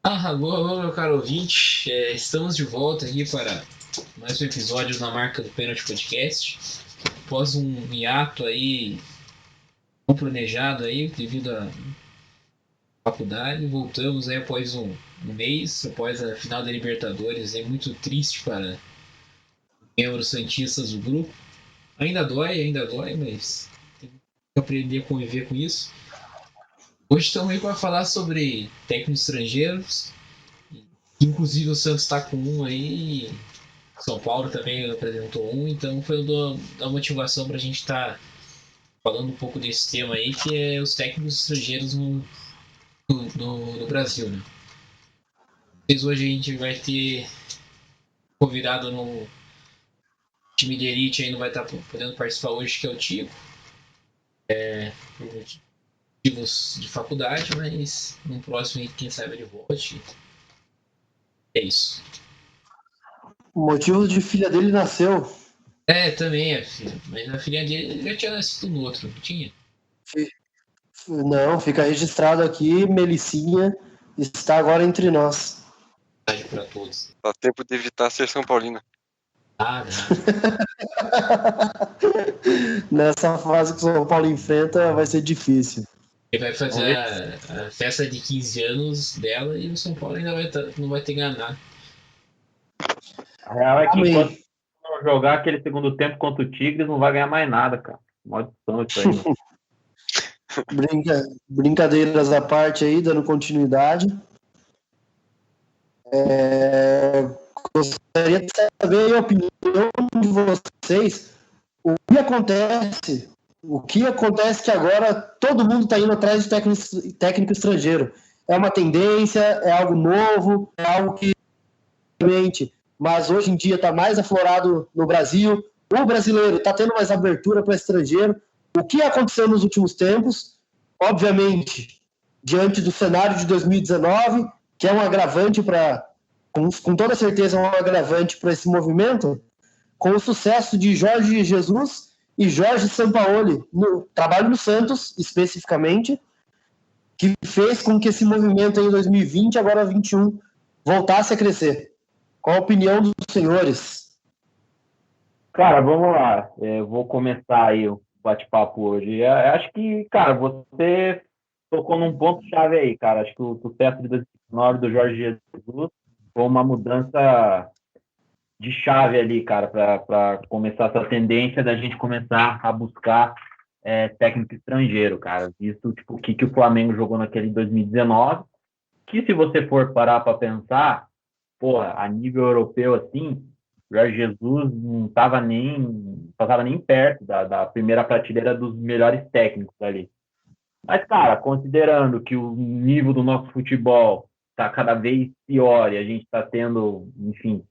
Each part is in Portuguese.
Alô, alô, meu caro ouvinte. Estamos de volta aqui para mais um episódio na marca do Pênalti Podcast. Após um hiato aí, não planejado aí, devido à faculdade, voltamos aí após um mês, após a final da Libertadores. É muito triste para membros santistas do grupo. Ainda dói, mas tem que aprender a conviver com isso. Hoje estamos aí para falar sobre técnicos estrangeiros. Inclusive o Santos está com um aí. São Paulo também apresentou um, então foi da motivação para a gente estar falando um pouco desse tema aí, que é os técnicos estrangeiros no Brasil, né? Mas hoje a gente vai ter convidado no time de elite, aí não vai estar podendo participar hoje, que é o Tico, por motivos de faculdade, mas no próximo, quem sabe ele volte. É isso. O motivo de filha dele nasceu. Também é filho, mas a filha dele já tinha nascido no outro, não tinha? Não, fica registrado aqui, Melicinha está agora entre nós. Para todos. Dá tempo de evitar ser São Paulino. Nada. Nessa fase que o São Paulo enfrenta, vai ser difícil. Ele vai fazer a festa de 15 anos dela e o São Paulo ainda não vai ter ganhado nada. A real é que enquanto não jogar aquele segundo tempo contra o Tigres, não vai ganhar mais nada, cara. Maldição isso aí. Brincadeiras à parte aí, dando continuidade. Gostaria de saber a opinião de vocês. O que acontece que agora todo mundo está indo atrás de técnico estrangeiro? É uma tendência, é algo novo, é algo que realmente, mas hoje em dia está mais aflorado no Brasil. O brasileiro está tendo mais abertura para estrangeiro. O que aconteceu nos últimos tempos? Obviamente, diante do cenário de 2019, que é um agravante com toda certeza um agravante para esse movimento, com o sucesso de Jorge Jesus e Jorge Sampaoli, no trabalho no Santos, especificamente, que fez com que esse movimento em 2020, agora 2021, voltasse a crescer. Qual a opinião dos senhores? Cara, vamos lá. Vou começar aí o bate-papo hoje. Acho que, cara, você tocou num ponto-chave aí, cara. Acho que o sucesso de 2019 do Jorge Jesus foi uma mudança de chave ali, cara, para começar essa tendência da gente começar a buscar técnico estrangeiro, cara. Visto tipo, o que o Flamengo jogou naquele 2019, que se você for parar para pensar, porra, a nível europeu, assim, o Jorge Jesus não passava nem perto da primeira prateleira dos melhores técnicos ali. Mas, cara, considerando que o nível do nosso futebol está cada vez pior e a gente está tendo, enfim,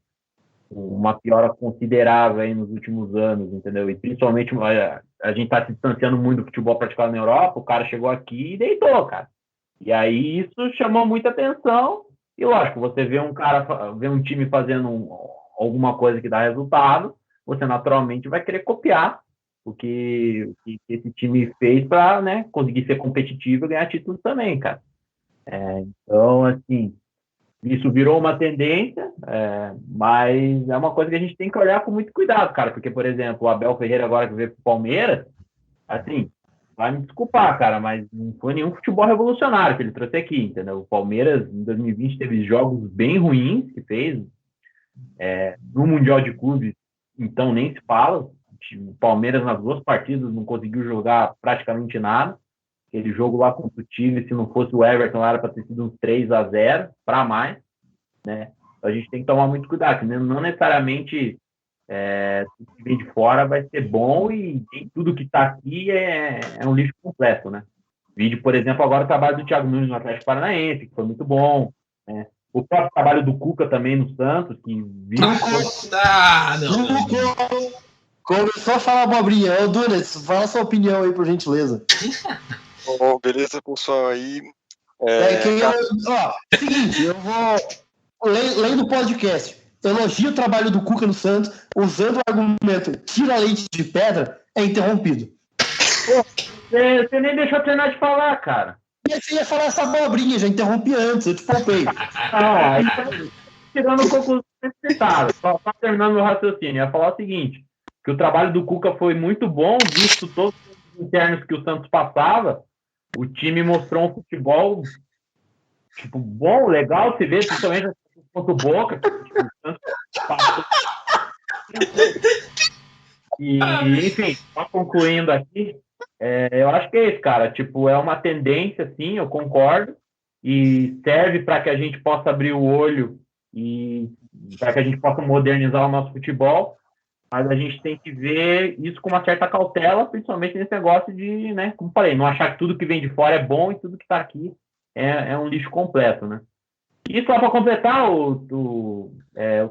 uma piora considerável aí nos últimos anos, entendeu? E principalmente a gente está se distanciando muito do futebol praticado na Europa, o cara chegou aqui e deitou, cara. E aí isso chamou muita atenção e, lógico, você vê um time fazendo alguma coisa que dá resultado, você naturalmente vai querer copiar o que esse time fez para, né, conseguir ser competitivo e ganhar títulos também, cara. Então, assim, isso virou uma tendência, mas é uma coisa que a gente tem que olhar com muito cuidado, cara, porque, por exemplo, o Abel Ferreira agora que veio pro Palmeiras, assim, vai me desculpar, cara, mas não foi nenhum futebol revolucionário que ele trouxe aqui, entendeu? O Palmeiras, em 2020, teve jogos bem ruins que fez, no Mundial de Clubes, então nem se fala, o Palmeiras nas duas partidas não conseguiu jogar praticamente nada, aquele jogo lá contra o time, se não fosse o Everton, lá era para ter sido um 3-0 para mais, né? Então a gente tem que tomar muito cuidado, né? Não necessariamente o que vem de fora vai ser bom e tudo que está aqui é um lixo completo, né? Vídeo, por exemplo, agora o trabalho do Thiago Nunes no Atlético Paranaense, que foi muito bom, né? O próprio trabalho do Cuca também no Santos, que viu... não. Começou a falar abobrinha. Ô, Dunes, fala sua opinião aí, por gentileza. Beleza, pessoal, aí... Seguinte, eu vou... Lendo o podcast, elogio o trabalho do Cuca no Santos, usando o argumento tira leite de pedra, é interrompido. Você nem deixou eu terminar de falar, cara. que você ia falar essa abobrinha, já interrompi antes, eu te poupei. Aí, tirando conclusões necessárias, só terminando meu raciocínio, ia falar o seguinte, que o trabalho do Cuca foi muito bom, visto todos os internos que o Santos passava, o time mostrou um futebol tipo, bom, legal, se vê, principalmente contra o Boca, que, tipo, o Santos passou. E, enfim, só concluindo aqui, eu acho que é isso, cara. Tipo, é uma tendência, sim, eu concordo, e serve para que a gente possa abrir o olho e para que a gente possa modernizar o nosso futebol, mas a gente tem que ver isso com uma certa cautela, principalmente nesse negócio de, né, como falei, não achar que tudo que vem de fora é bom e tudo que está aqui é um lixo completo, né? E só para completar o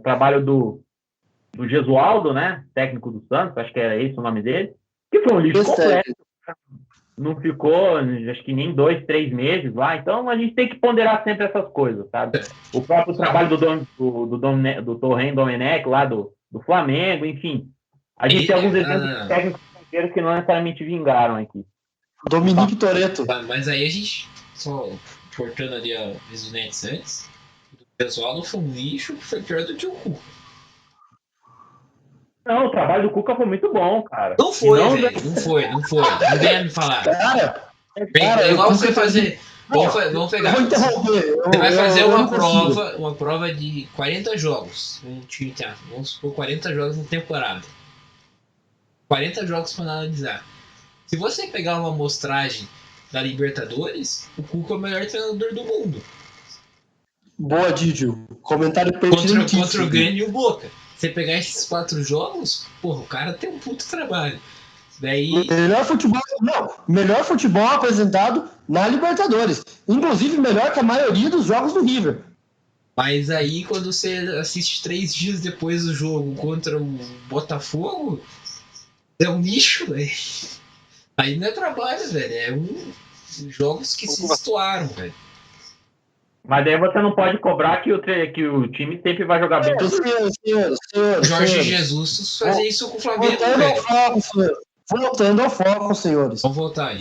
trabalho do Gesualdo, né, técnico do Santos, acho que era esse o nome dele, que foi um lixo completo. Não ficou, acho que nem 2, 3 meses lá. Então, a gente tem que ponderar sempre essas coisas, sabe? O próprio trabalho do Torren Domenech, lá do Flamengo, enfim. A gente tem alguns exemplos de técnicos estrangeiros que não necessariamente vingaram aqui. Dominique Toretto. Mas aí a gente, só cortando ali a Visunetes antes, o pessoal não foi um lixo, foi pior do que o Cuca. Não, o trabalho do Cuca foi muito bom, cara. Não foi, velho. Não foi. Não venha me falar. Cara, é igual você fazer. Vamos pegar. Vou interromper. Você vai fazer uma prova de 40 jogos. Vamos supor 40 jogos na temporada. 40 jogos para analisar. Se você pegar uma amostragem da Libertadores, o Cuca é o melhor treinador do mundo. Boa, Didio. Comentário pertinentíssimo. Contra o Grêmio e o Boca. Você pegar esses 4 jogos, porra, o cara tem um puto trabalho. Daí... Melhor futebol apresentado na Libertadores. Inclusive, melhor que a maioria dos jogos do River. Mas aí, quando você assiste 3 dias depois do jogo contra o Botafogo, é um lixo, velho. Aí não é trabalho, velho. Jogos que se destoaram, velho. Mas daí você não pode cobrar que o time sempre vai jogar bem. Jorge Jesus fazia isso com o Flamengo, Voltando ao foco, senhores. Vamos voltar aí.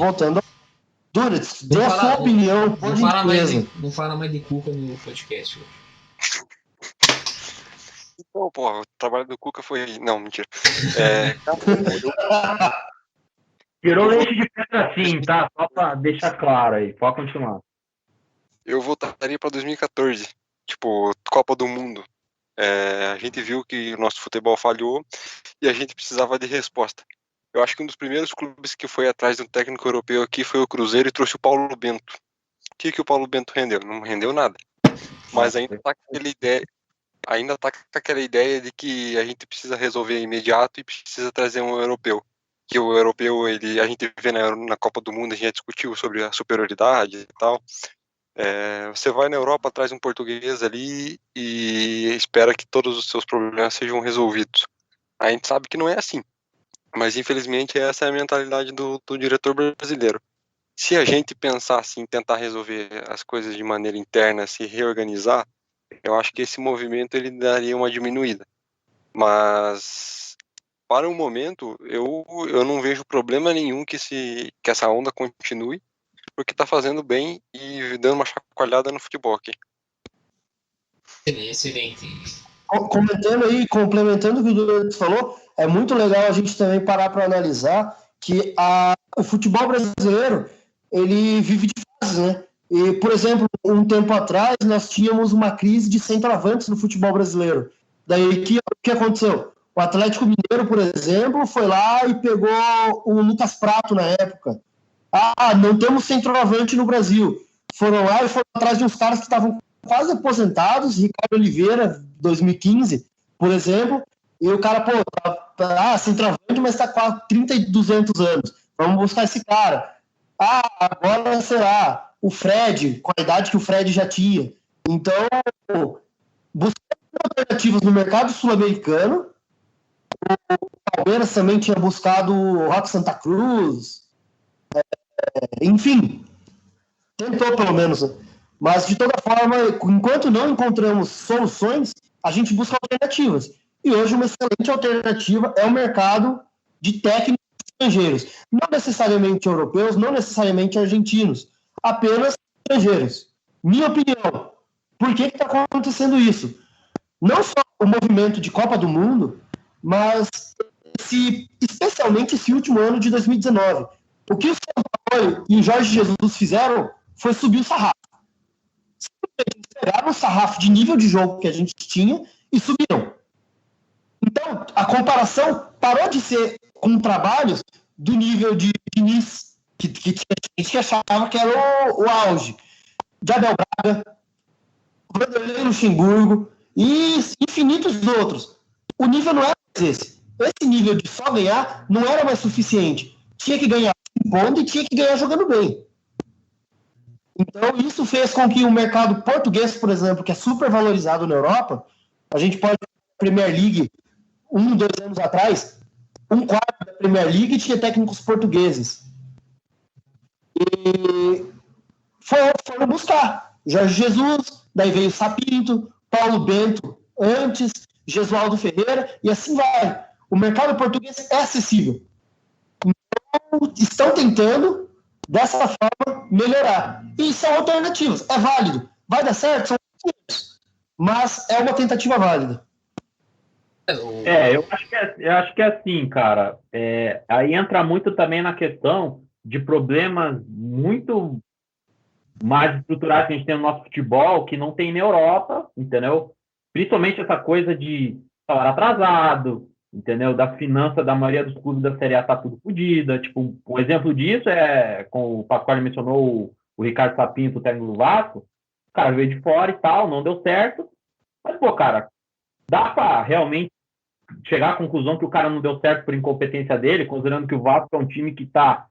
Duritz, dê a sua opinião. Não fala mais de Cuca no podcast hoje. Então, porra, o trabalho do Cuca foi... Não, mentira. Tirou leite de pedra assim, tá? Só pra deixar claro aí. Pode continuar. Eu voltaria para 2014, tipo, Copa do Mundo. A gente viu que o nosso futebol falhou e a gente precisava de resposta. Eu acho que um dos primeiros clubes que foi atrás de um técnico europeu aqui foi o Cruzeiro e trouxe o Paulo Bento. O que o Paulo Bento rendeu? Não rendeu nada. Mas ainda está com aquela ideia de que a gente precisa resolver imediato e precisa trazer um europeu. Que o europeu, a gente vê na Copa do Mundo, a gente já discutiu sobre a superioridade e tal. Você vai na Europa, traz um português ali e espera que todos os seus problemas sejam resolvidos. A gente sabe que não é assim, mas infelizmente essa é a mentalidade do diretor brasileiro. Se a gente pensar assim, tentar resolver as coisas de maneira interna, se reorganizar, eu acho que esse movimento ele daria uma diminuída. Mas para o momento, eu não vejo problema nenhum que essa onda continue, porque tá fazendo bem e dando uma chacoalhada no futebol aqui. Excelente. Complementando o que o Dudu falou, é muito legal a gente também parar para analisar que o futebol brasileiro, ele vive de fases, né? E, por exemplo, um tempo atrás, nós tínhamos uma crise de centroavantes no futebol brasileiro. Daí, o que aconteceu? O Atlético Mineiro, por exemplo, foi lá e pegou o Lucas Prato na época. Não temos centroavante no Brasil. Foram lá e foram atrás de uns caras que estavam quase aposentados, Ricardo Oliveira, 2015, por exemplo, e o cara, centroavante, mas está com 30 e 200 anos. Vamos buscar esse cara. Agora, sei lá, o Fred, com a idade que o Fred já tinha. Então, buscando alternativas no mercado sul-americano, o Palmeiras também tinha buscado o Roque Santa Cruz, enfim, tentou pelo menos, mas de toda forma, enquanto não encontramos soluções, a gente busca alternativas, e hoje uma excelente alternativa é o mercado de técnicos estrangeiros, não necessariamente europeus, não necessariamente argentinos, apenas estrangeiros. Minha opinião, por que está acontecendo isso? Não só o movimento de Copa do Mundo, mas especialmente esse último ano de 2019. O que o São Paulo e o Jorge Jesus fizeram foi subir o sarrafo. Simplesmente pegaram o sarrafo de nível de jogo que a gente tinha e subiram. Então, a comparação parou de ser com trabalhos do nível de Diniz, que tinha gente que achava que era o auge, de Abel Braga, Vanderlei Luxemburgo e infinitos outros. O nível não era mais esse. Esse nível de só ganhar não era mais suficiente. Tinha que ganhar impondo e tinha que ganhar jogando bem. Então, isso fez com que o mercado português, por exemplo, que é super valorizado na Europa, a gente pode Premier League 2 anos atrás, 1/4 da Premier League tinha técnicos portugueses. E foram buscar Jorge Jesus, daí veio Sapinto, Paulo Bento antes, Gesualdo Ferreira, e assim vai. O mercado português é acessível. Então, estão tentando, dessa forma, melhorar. E são alternativas. É válido. Vai dar certo? São alternativas. Mas é uma tentativa válida. Eu acho que é assim, cara. Aí entra muito também na questão de problemas muito mais estruturais que a gente tem no nosso futebol, que não tem na Europa, entendeu? Principalmente essa coisa de salário atrasado, entendeu? Da finança da maioria dos clubes da Série A tá tudo fodida. Tipo, um exemplo disso como o Pasquale mencionou, o Ricardo Sapinto, o técnico do Vasco. O cara veio de fora e tal, não deu certo. Mas, pô, cara, dá pra realmente chegar à conclusão que o cara não deu certo por incompetência dele, considerando que o Vasco é um time que tá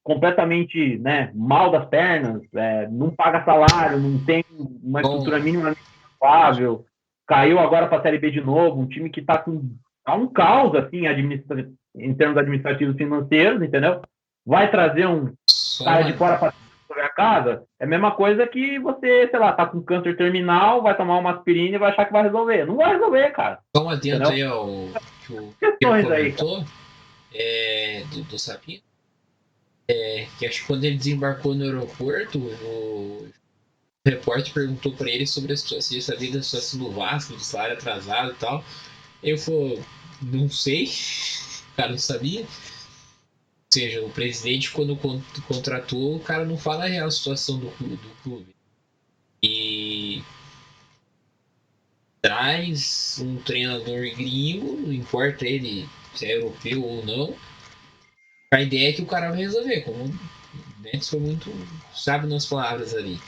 completamente, né, mal das pernas, não paga salário, não tem uma estrutura mínima razoável, caiu agora para a Série B de novo, um time que está um caos assim, em termos administrativos financeiros, entendeu? Vai trazer um cara de fora para a casa, é a mesma coisa que você, sei lá, tá com câncer terminal, vai tomar uma aspirina e vai achar que vai resolver. Não vai resolver, cara. Só um adendo aí ao que o Pedro comentou, do Sapinto, que acho que quando ele desembarcou no aeroporto, o repórter perguntou para ele sobre se ele sabia da situação do Vasco, do salário atrasado e tal. Eu falei, não sei, o cara não sabia. Ou seja, o presidente, quando contratou, o cara não fala a real situação do clube. E traz um treinador gringo, não importa ele se é europeu ou não, a ideia é que o cara vai resolver, como o Neto foi muito sábio nas palavras ali.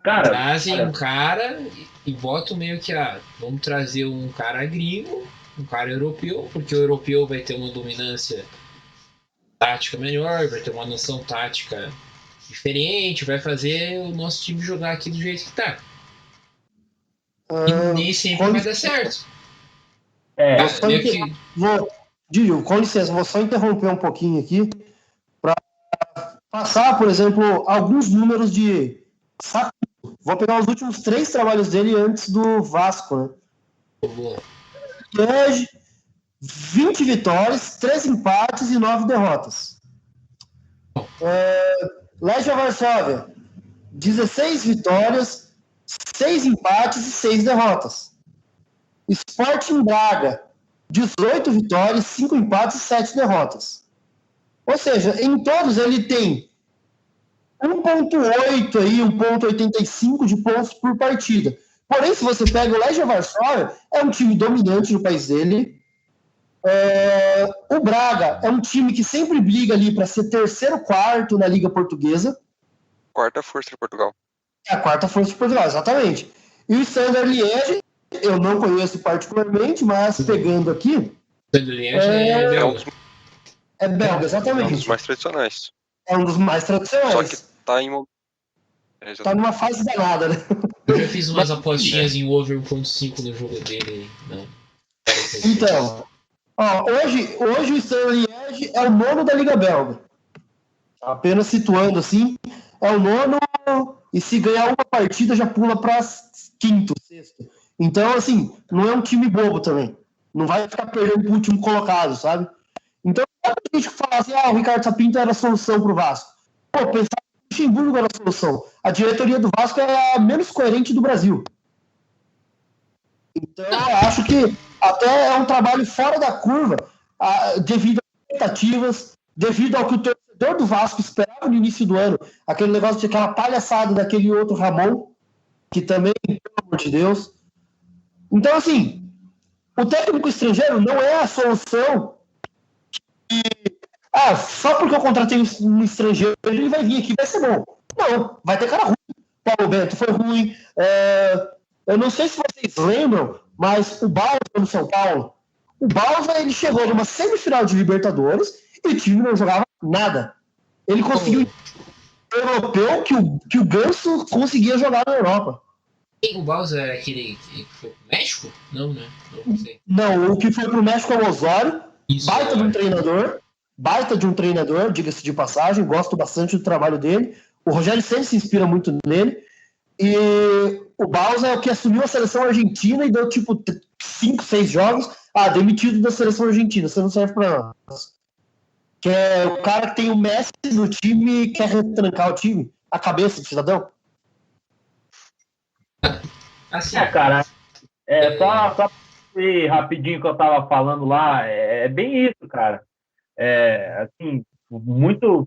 Trazem um cara e botam meio que vamos trazer um cara gringo, um cara europeu, porque o europeu vai ter uma dominância tática melhor, vai ter uma noção tática diferente, vai fazer o nosso time jogar aqui do jeito que tá. E nem sempre vai dar certo. Com licença, vou só interromper um pouquinho aqui para passar, por exemplo, alguns números de Sapinto. Vou pegar os últimos 3 trabalhos dele antes do Vasco, né? Hoje, 20 vitórias, 3 empates e 9 derrotas. Legia Varsóvia, 16 vitórias, 6 empates e 6 derrotas. Sporting Braga, 18 vitórias, 5 empates e 7 derrotas. Ou seja, em todos ele tem 1.8 aí, 1.85 de pontos por partida. Porém, se você pega o Legia Varsóvia, é um time dominante no país dele. O Braga é um time que sempre briga ali para ser 3º, 4º na Liga Portuguesa. 4ª força de Portugal. É a 4ª força de Portugal, exatamente. E o Standard Liège, eu não conheço particularmente, mas pegando aqui... Standard Liège é belga. É belga, exatamente. É um dos mais tradicionais. É um dos mais tradicionais. Só que tá em... Tá numa fase danada, né? Eu já fiz umas apostinhas em over 1.5 no jogo dele. Não. Então, hoje o Standard Liège é o 9º da Liga Belga. Apenas situando assim, é o 9º, e se ganhar uma partida já pula para 5º, 6º. Então, assim, não é um time bobo também. Não vai ficar perdendo pro último colocado, sabe? Então, a gente fala assim, o Ricardo Sapinto era a solução pro Vasco. Pensar Luxemburgo era a solução. A diretoria do Vasco é a menos coerente do Brasil. Então, eu acho que até é um trabalho fora da curva, devido às expectativas, devido ao que o torcedor do Vasco esperava no início do ano, aquele negócio de aquela palhaçada daquele outro Ramon, que também, pelo amor de Deus. Então, assim, o técnico estrangeiro não é a solução só porque eu contratei um estrangeiro, ele vai vir aqui e vai ser bom. Não, vai ter cara ruim. Paulo Bento foi ruim. Eu não sei se vocês lembram, mas o Balsa no São Paulo, o Balsa, ele chegou numa semifinal de Libertadores e o time não jogava nada. Ele conseguiu o europeu que o Ganso conseguia jogar na Europa. O Balsa era aquele que foi pro México? Não, né? Não sei. Não, o que foi pro México é o Osório. Isso, Baita de um treinador, diga-se de passagem, gosto bastante do trabalho dele. O Rogério Ceni se inspira muito nele. E o Balsa é o que assumiu a seleção argentina e deu tipo 5, 6 jogos. Demitido da seleção argentina, você não serve pra nós. Que é o cara que tem o Messi no time e quer retrancar o time, a cabeça do cidadão. Assim, cara, só rapidinho que eu tava falando lá, é bem isso, cara. Assim,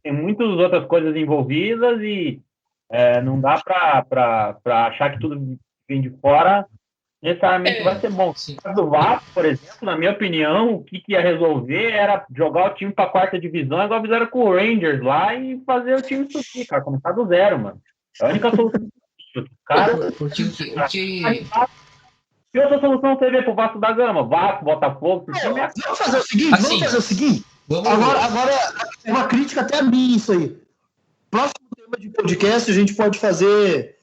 tem muitas outras coisas envolvidas e não dá pra achar que tudo vem de fora necessariamente vai ser bom. Sim. No caso do Vasco, por exemplo, na minha opinião, o que ia resolver era jogar o time pra 4ª divisão, igual fizeram com o Rangers lá, e fazer o time subir, cara, começar do zero, mano. É a única solução. Cara, que outra solução você vê pro Vasco da Gama? Vasco, Botafogo, esse time Vamos fazer o seguinte. Agora é uma crítica até a mim isso aí. Próximo tema de podcast, a gente pode fazer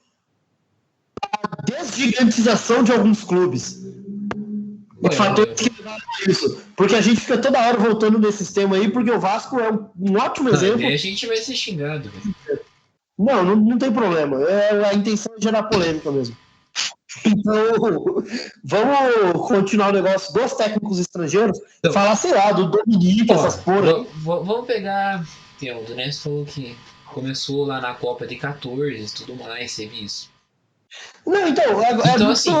a desgigantização de alguns clubes. Fatores que levaram a isso. Porque a gente fica toda hora voltando nesse sistema aí, porque o Vasco é um ótimo exemplo. A gente vai ser xingado. Não tem problema. A intenção é gerar polêmica mesmo. Então, vamos continuar o negócio dos técnicos estrangeiros. Então, falar, sei lá, do Dominique, essas porra. Vamos pegar. O Dunés falou que começou lá na Copa de 14 e tudo mais, teve isso. Não, então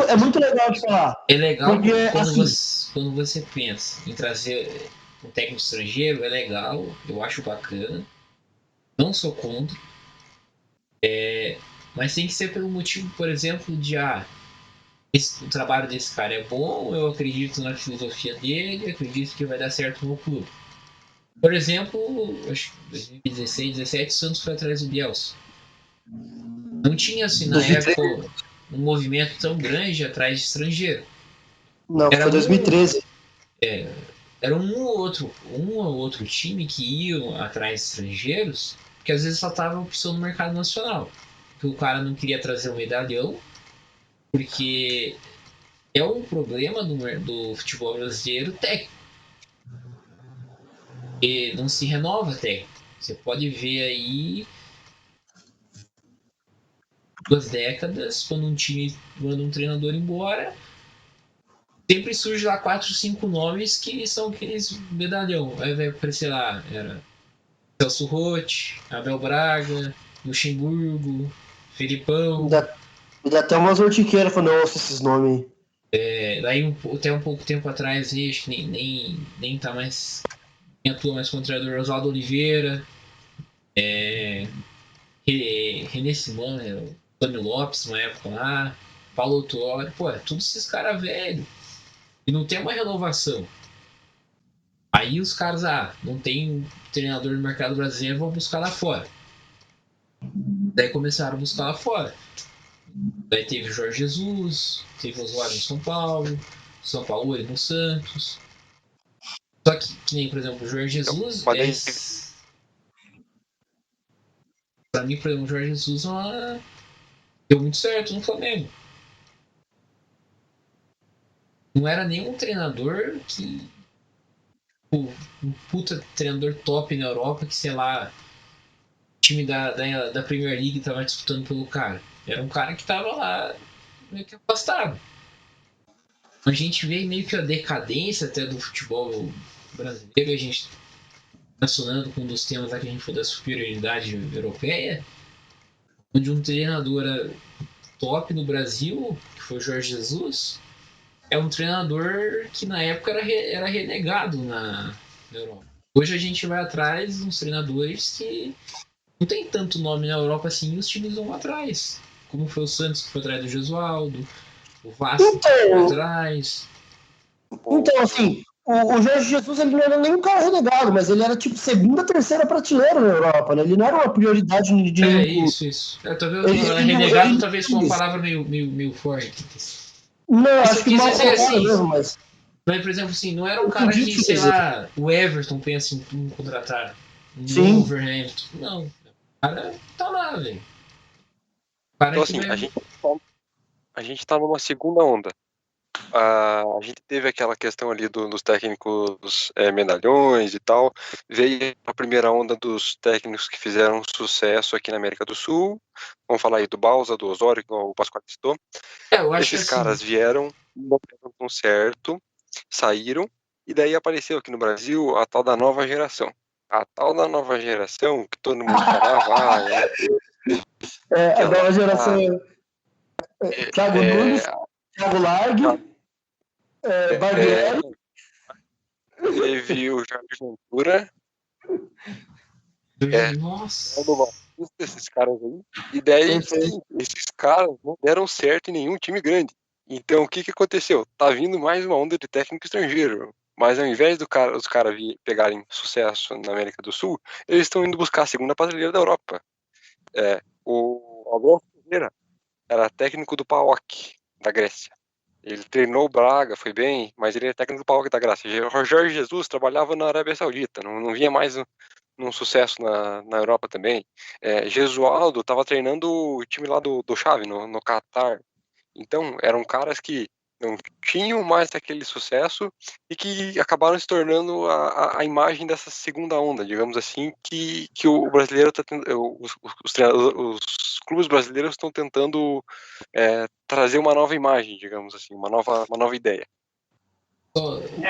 é muito legal de falar. É legal porque, quando você pensa em trazer um técnico estrangeiro, é legal, eu acho bacana. Não sou contra. Mas tem que ser pelo motivo, por exemplo, de o trabalho desse cara é bom, eu acredito na filosofia dele, acredito que vai dar certo no clube. Por exemplo, acho que 2016, 2017, o Santos foi atrás do Bielsa. Não tinha, assim, na época, um movimento tão grande atrás de estrangeiro. Não, foi 2013. Era um ou outro time que iam atrás de estrangeiros, porque às vezes só tava opção no mercado nacional. Que o cara não queria trazer um medalhão, porque é um problema do futebol brasileiro técnico. E não se renova técnico. Você pode ver aí 2 décadas, quando um time manda um treinador embora, sempre surge lá 4, 5 nomes que são aqueles medalhão. Aí vai aparecer lá, era Celso Roth, Abel Braga, Luxemburgo, Felipão. Me dá até umas urtiqueiras quando eu ouço esses nomes aí. Daí até um pouco tempo atrás, acho que nem tá mais. Nem atua mais contra o treinador Oswaldo Oliveira, René Simão, Tony Lopes, uma época lá, Paulo Autuori, tudo esses caras velhos. E não tem uma renovação. Aí os caras, não tem treinador no mercado brasileiro, vão buscar lá fora. Daí começaram a buscar lá fora. Daí teve o Jorge Jesus, teve o Osório no São Paulo no Santos. Só que nem, por exemplo, o Jorge Jesus pra mim, por exemplo, o Jorge Jesus deu muito certo no Flamengo. Não era nenhum treinador que... um puta treinador top na Europa que, sei lá, o time da Premier League tava disputando pelo cara. Era um cara que tava lá meio que afastado. A gente vê meio que a decadência até do futebol brasileiro, a gente relacionando com um dos temas lá que a gente falou da superioridade europeia, onde um treinador top no Brasil, que foi o Jorge Jesus, é um treinador que na época era renegado na Europa. Hoje a gente vai atrás de uns treinadores que não tem tanto nome na Europa assim e os times vão atrás. Como foi o Santos, que foi atrás do Gesualdo, o Vasco, que foi atrás. Então, assim, o Jorge Jesus ele não era nem um cara renegado, mas ele era tipo segunda, terceira prateleira na Europa, né? Ele não era uma prioridade de nenhum isso. Talvez renegado talvez foi uma palavra meio forte. Não, acho que mal assim, mesmo, mas... Mas, por exemplo, assim, não era um cara que, sei lá, o Everton pensa em contratar. Sim. Wolverhampton. Não. O cara tá lá, velho. Então, assim, a gente tá numa segunda onda. A gente teve aquela questão ali dos técnicos medalhões e tal. Veio a primeira onda dos técnicos que fizeram sucesso aqui na América do Sul. Vamos falar aí do Bausa, do Osório, que o Pascoal citou. Eu acho Esses que caras assim, vieram, não deram tão certo, saíram, e daí apareceu aqui no Brasil a tal da nova geração. A tal da nova geração que todo mundo falava, a nova geração Thiago Nunes, Thiago Largue, Barbieri. Teve o Jorge Ventura. Nossa. Esses caras aí. E daí, esses caras não deram certo em nenhum time grande. Então, o que aconteceu? Tá vindo mais uma onda de técnico estrangeiro. Mas ao invés os caras pegarem sucesso na América do Sul, eles estão indo buscar a segunda prateleira da Europa. O Abel Ferreira era técnico do PAOK, da Grécia. Ele treinou o Braga, foi bem, mas ele é técnico do PAOK da Grécia. O Jorge Jesus trabalhava na Arábia Saudita, não vinha mais num sucesso na Europa também. Gesualdo estava treinando o time lá do Xavi, no Catar. Então, eram caras que não tinham mais aquele sucesso e que acabaram se tornando a imagem dessa segunda onda, digamos assim, que o brasileiro está os clubes brasileiros estão tentando trazer uma nova imagem, digamos assim, uma nova ideia.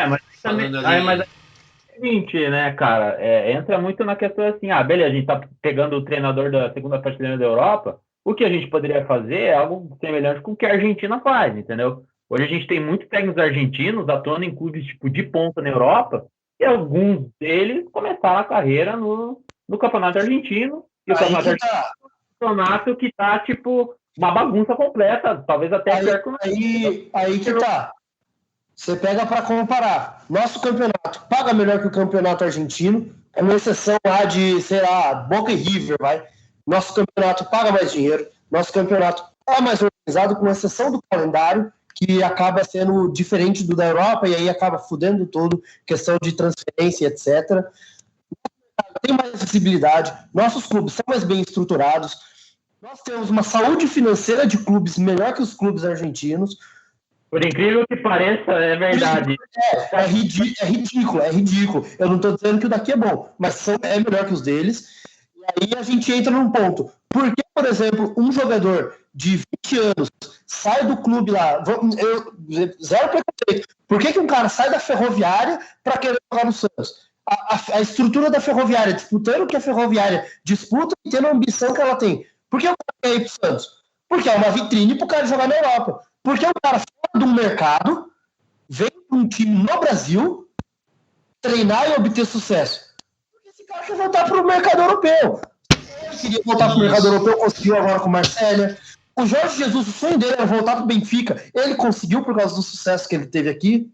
Mas também, mas é o seguinte, né, cara, entra muito na questão assim, beleza, a gente tá pegando o treinador da segunda prateleira da Europa, o que a gente poderia fazer é algo semelhante com o que a Argentina faz, entendeu? Hoje a gente tem muitos técnicos argentinos atuando em clubes tipo de ponta na Europa, e alguns deles começaram a carreira no campeonato argentino, e o campeonato argentino é um campeonato que tá, tipo, uma bagunça completa, talvez até pior que o aí que tá. Você pega para comparar. Nosso campeonato paga melhor que o campeonato argentino, é uma exceção lá de, sei lá, Boca e River, vai. Nosso campeonato paga mais dinheiro, nosso campeonato é mais organizado, com exceção do calendário, que acaba sendo diferente do da Europa e aí acaba fudendo todo, questão de transferência, etc. Tem mais acessibilidade, nossos clubes são mais bem estruturados, nós temos uma saúde financeira de clubes melhor que os clubes argentinos. Por incrível que pareça, é verdade. É ridículo. Eu não estou dizendo que o daqui é bom, mas é melhor que os deles. E aí a gente entra num ponto. Por que, por exemplo, um jogador de 20 anos sai do clube lá, zero preconceito, por que um cara sai da Ferroviária para querer jogar no Santos? A estrutura da Ferroviária, disputando o que a Ferroviária disputa e tendo a ambição que ela tem. Por que o cara quer ir pro Santos? Porque é uma vitrine pro cara jogar na Europa. Porque o cara fora do mercado vem para um time no Brasil treinar e obter sucesso. Porque esse cara quer voltar para o mercado europeu. Ele queria voltar para o mercado europeu, conseguiu agora com o Marcelo. O Jorge Jesus, o sonho dele era voltar para o Benfica. Ele conseguiu por causa do sucesso que ele teve aqui.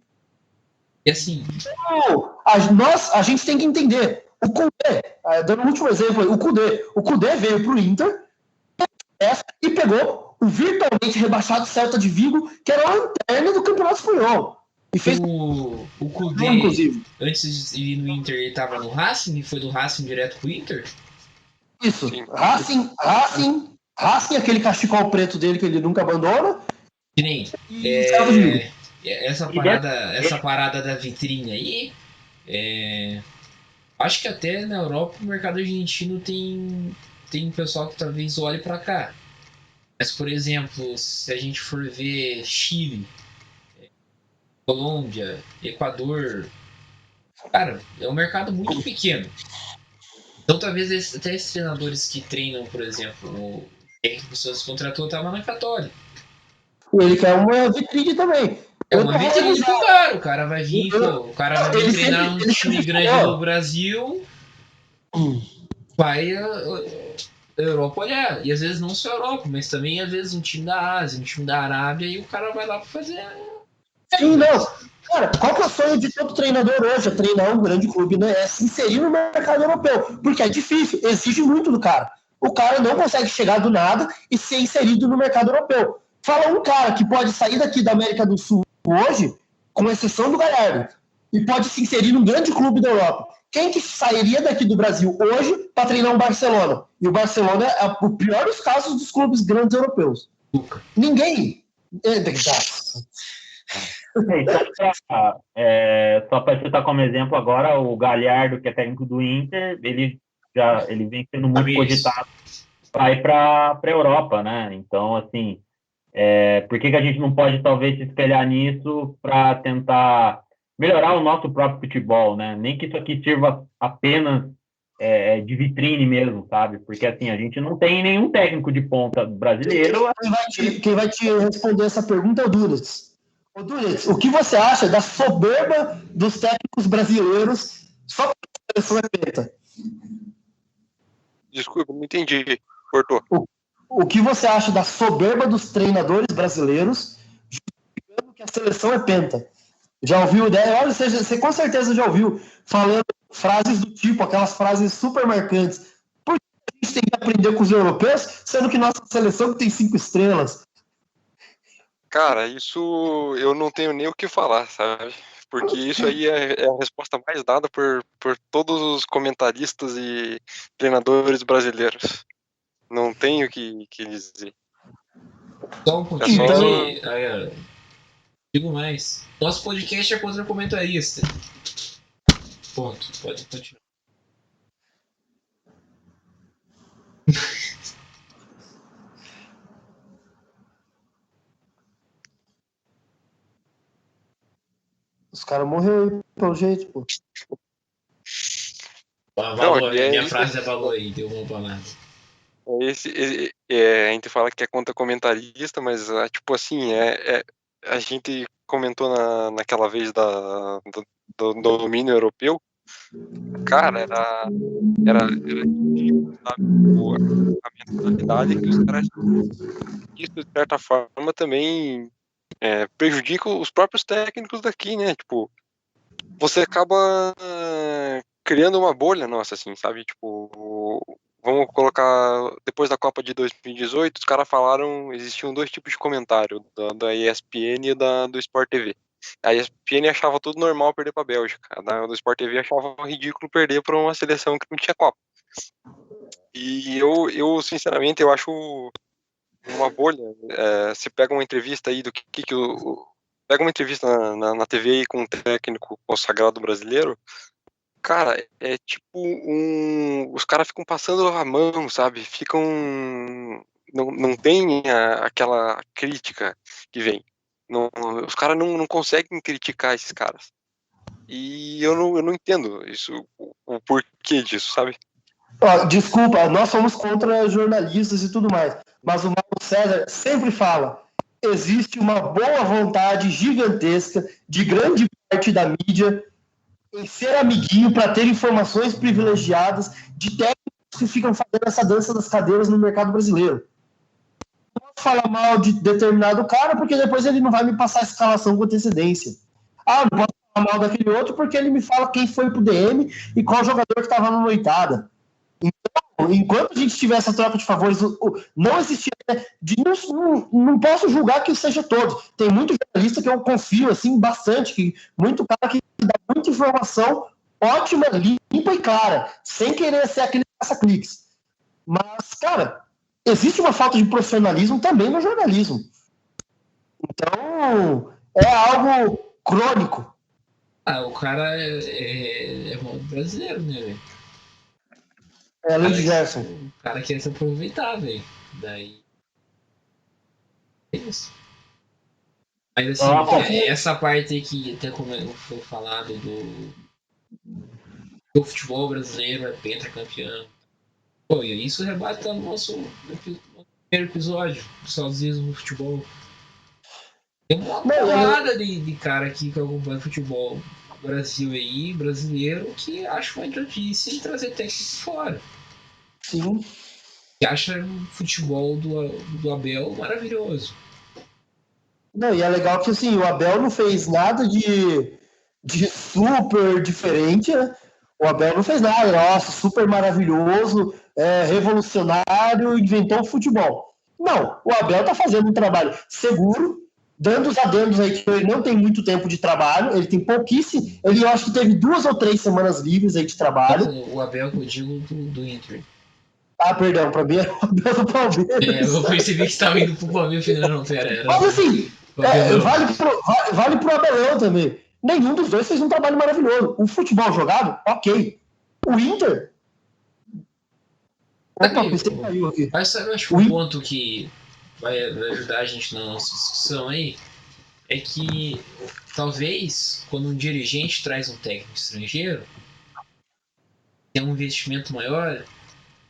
E assim... A gente tem que entender. O Kudê, dando um último exemplo, o Kudê veio para o Inter e pegou o virtualmente rebaixado Celta de Vigo, que era a lanterna do Campeonato Espanhol. E fez o Kudê, antes de ir no Inter, ele estava no Racing e foi do Racing direto pro Inter? Isso. Racing, aquele cachecol preto dele que ele nunca abandona. Que nem. Essa parada da vitrine aí, acho que até na Europa o mercado argentino tem pessoal que talvez olhe para cá. Mas, por exemplo, se a gente for ver Chile, Colômbia, Equador, cara, é um mercado muito pequeno. Então, talvez até esses treinadores que treinam, por exemplo, Quem que o Santos contratou tava na Católica. Ele quer uma vitrine também. É uma vitrine pro cara. O cara vai vir, o cara vai vir Ele treinar sempre- um ele time sempre grande falou. do Brasil, vai a Europa olhar. E às vezes não só a Europa, mas também às vezes um time da Ásia, um time da Arábia, e o cara vai lá pra fazer. Sim, não. Cara, qual que é o sonho de todo treinador hoje? É treinar um grande clube, né? É se inserir no mercado europeu. Porque é difícil, exige muito do cara. O cara não consegue chegar do nada e ser inserido no mercado europeu. Fala um cara que pode sair daqui da América do Sul hoje, com exceção do Galhardo, e pode se inserir num grande clube da Europa. Quem que sairia daqui do Brasil hoje para treinar um Barcelona? E o Barcelona é o pior dos casos dos clubes grandes europeus. Ninguém. Só para citar como exemplo agora, o Galhardo, que é técnico do Inter, ele vem sendo muito cogitado para ir para a Europa, né? Então, assim, por que a gente não pode talvez se espelhar nisso para tentar melhorar o nosso próprio futebol, né? Nem que isso aqui sirva apenas de vitrine mesmo, sabe? Porque assim, a gente não tem nenhum técnico de ponta brasileiro. Quem vai te responder essa pergunta é o Dunes. Ô, Dunes, o que você acha da soberba dos técnicos brasileiros só porque a seleção é penta? Desculpa, não entendi. Cortou. O que você acha da soberba dos treinadores brasileiros justificando que a seleção é penta? Já ouviu ideia? Olha, você com certeza já ouviu falando frases do tipo, aquelas frases super marcantes. Por que a gente tem que aprender com os europeus, sendo que nossa seleção tem 5 estrelas? Cara, isso eu não tenho nem o que falar, sabe? Porque isso aí é a resposta mais dada por todos os comentaristas e treinadores brasileiros. Não tenho o que dizer. Só um pouquinho. Digo mais. Nosso podcast é contra comentarista. Ponto. Pode continuar. Os caras morreram pelo jeito, pô. Minha frase abalou aí, deu uma balada. A gente fala que é contra comentarista, mas tipo assim, a gente comentou naquela vez do domínio europeu. Cara, era sabe, a mentalidade que os caras isso de certa forma também prejudica os próprios técnicos daqui, né? Tipo, você acaba criando uma bolha nossa, assim, sabe? Tipo, vamos colocar depois da Copa de 2018, os caras falaram, existiam 2 tipos de comentário, da ESPN e do Sport TV. A ESPN achava tudo normal perder para a Bélgica, a do Sport TV achava ridículo perder para uma seleção que não tinha Copa. E eu sinceramente, eu acho uma bolha. Você pega uma entrevista aí do que pega uma entrevista na TV aí com um técnico consagrado brasileiro, cara, é tipo os caras ficam passando a mão, sabe? Não tem aquela crítica que vem. Os caras não conseguem criticar esses caras. E eu não entendo isso, o porquê disso, sabe? Desculpa, nós somos contra jornalistas e tudo mais, mas o Mauro César sempre fala: existe uma boa vontade gigantesca de grande parte da mídia em ser amiguinho para ter informações privilegiadas de técnicos que ficam fazendo essa dança das cadeiras no mercado brasileiro. Não posso falar mal de determinado cara porque depois ele não vai me passar a escalação com antecedência. Não posso falar mal daquele outro porque ele me fala quem foi pro DM e qual jogador que estava na noitada. Então, enquanto a gente tiver essa troca de favores, não existia. Não posso julgar que seja todo. Tem muito jornalista que eu confio assim, bastante, muito cara que dá muita informação ótima, limpa e clara, sem querer ser aquele caça-cliques. Mas, cara, existe uma falta de profissionalismo também no jornalismo. Então, é algo crônico. O cara é brasileiro, né, velho? Luiz Gerson. O cara quer se aproveitar, velho. Daí. É isso. Mas assim, essa parte aí que até como foi falado do futebol brasileiro é pentacampeão. Pô, e isso rebate no nosso primeiro episódio, saudosismo no futebol. Tem uma Não, porrada de cara aqui que acompanha futebol Brasil aí, brasileiro, que acha uma idiotice trazer técnico fora. sim. Que acha o futebol do Abel maravilhoso. Não, e é legal que assim, o Abel não fez nada de super diferente, né? O Abel não fez nada, nossa, super maravilhoso, revolucionário, inventou o futebol. Não, o Abel tá fazendo um trabalho seguro, dando os adendos aí que ele não tem muito tempo de trabalho, ele tem pouquíssimo, ele eu acho que teve 2 ou 3 semanas livres aí de trabalho. O Abel que eu digo do Inter. Ah, perdão, pra mim é o Abel do Palmeiras. Eu percebi que você estava indo pro Palmeiras, não, pera, era. Mas assim, o Abelão. vale pro Abelão também. Nenhum dos dois fez um trabalho maravilhoso. O futebol jogado, ok. O Inter. Opa, pensei que caiu aqui. Mas sabe, eu acho que um ponto que vai ajudar a gente na nossa discussão aí é que talvez quando um dirigente traz um técnico estrangeiro, tem um investimento maior,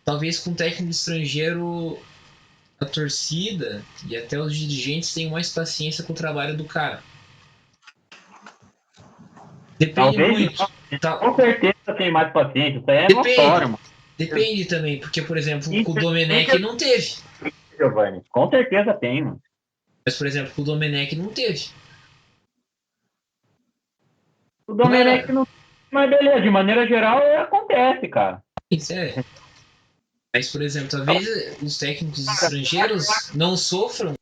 talvez com um técnico estrangeiro a torcida e até os dirigentes tenham mais paciência com o trabalho do cara. Depende Talvez muito. Com certeza tem mais paciência. Isso aí é notório, mano. Depende também, porque, por exemplo, com o Domenech não teve. Giovanni, com certeza tem, mano. Mas, por exemplo, com o Domenech não teve. O Domenech não. Mas beleza, de maneira geral acontece, cara. Isso é. Mas, por exemplo, talvez os técnicos estrangeiros não sofram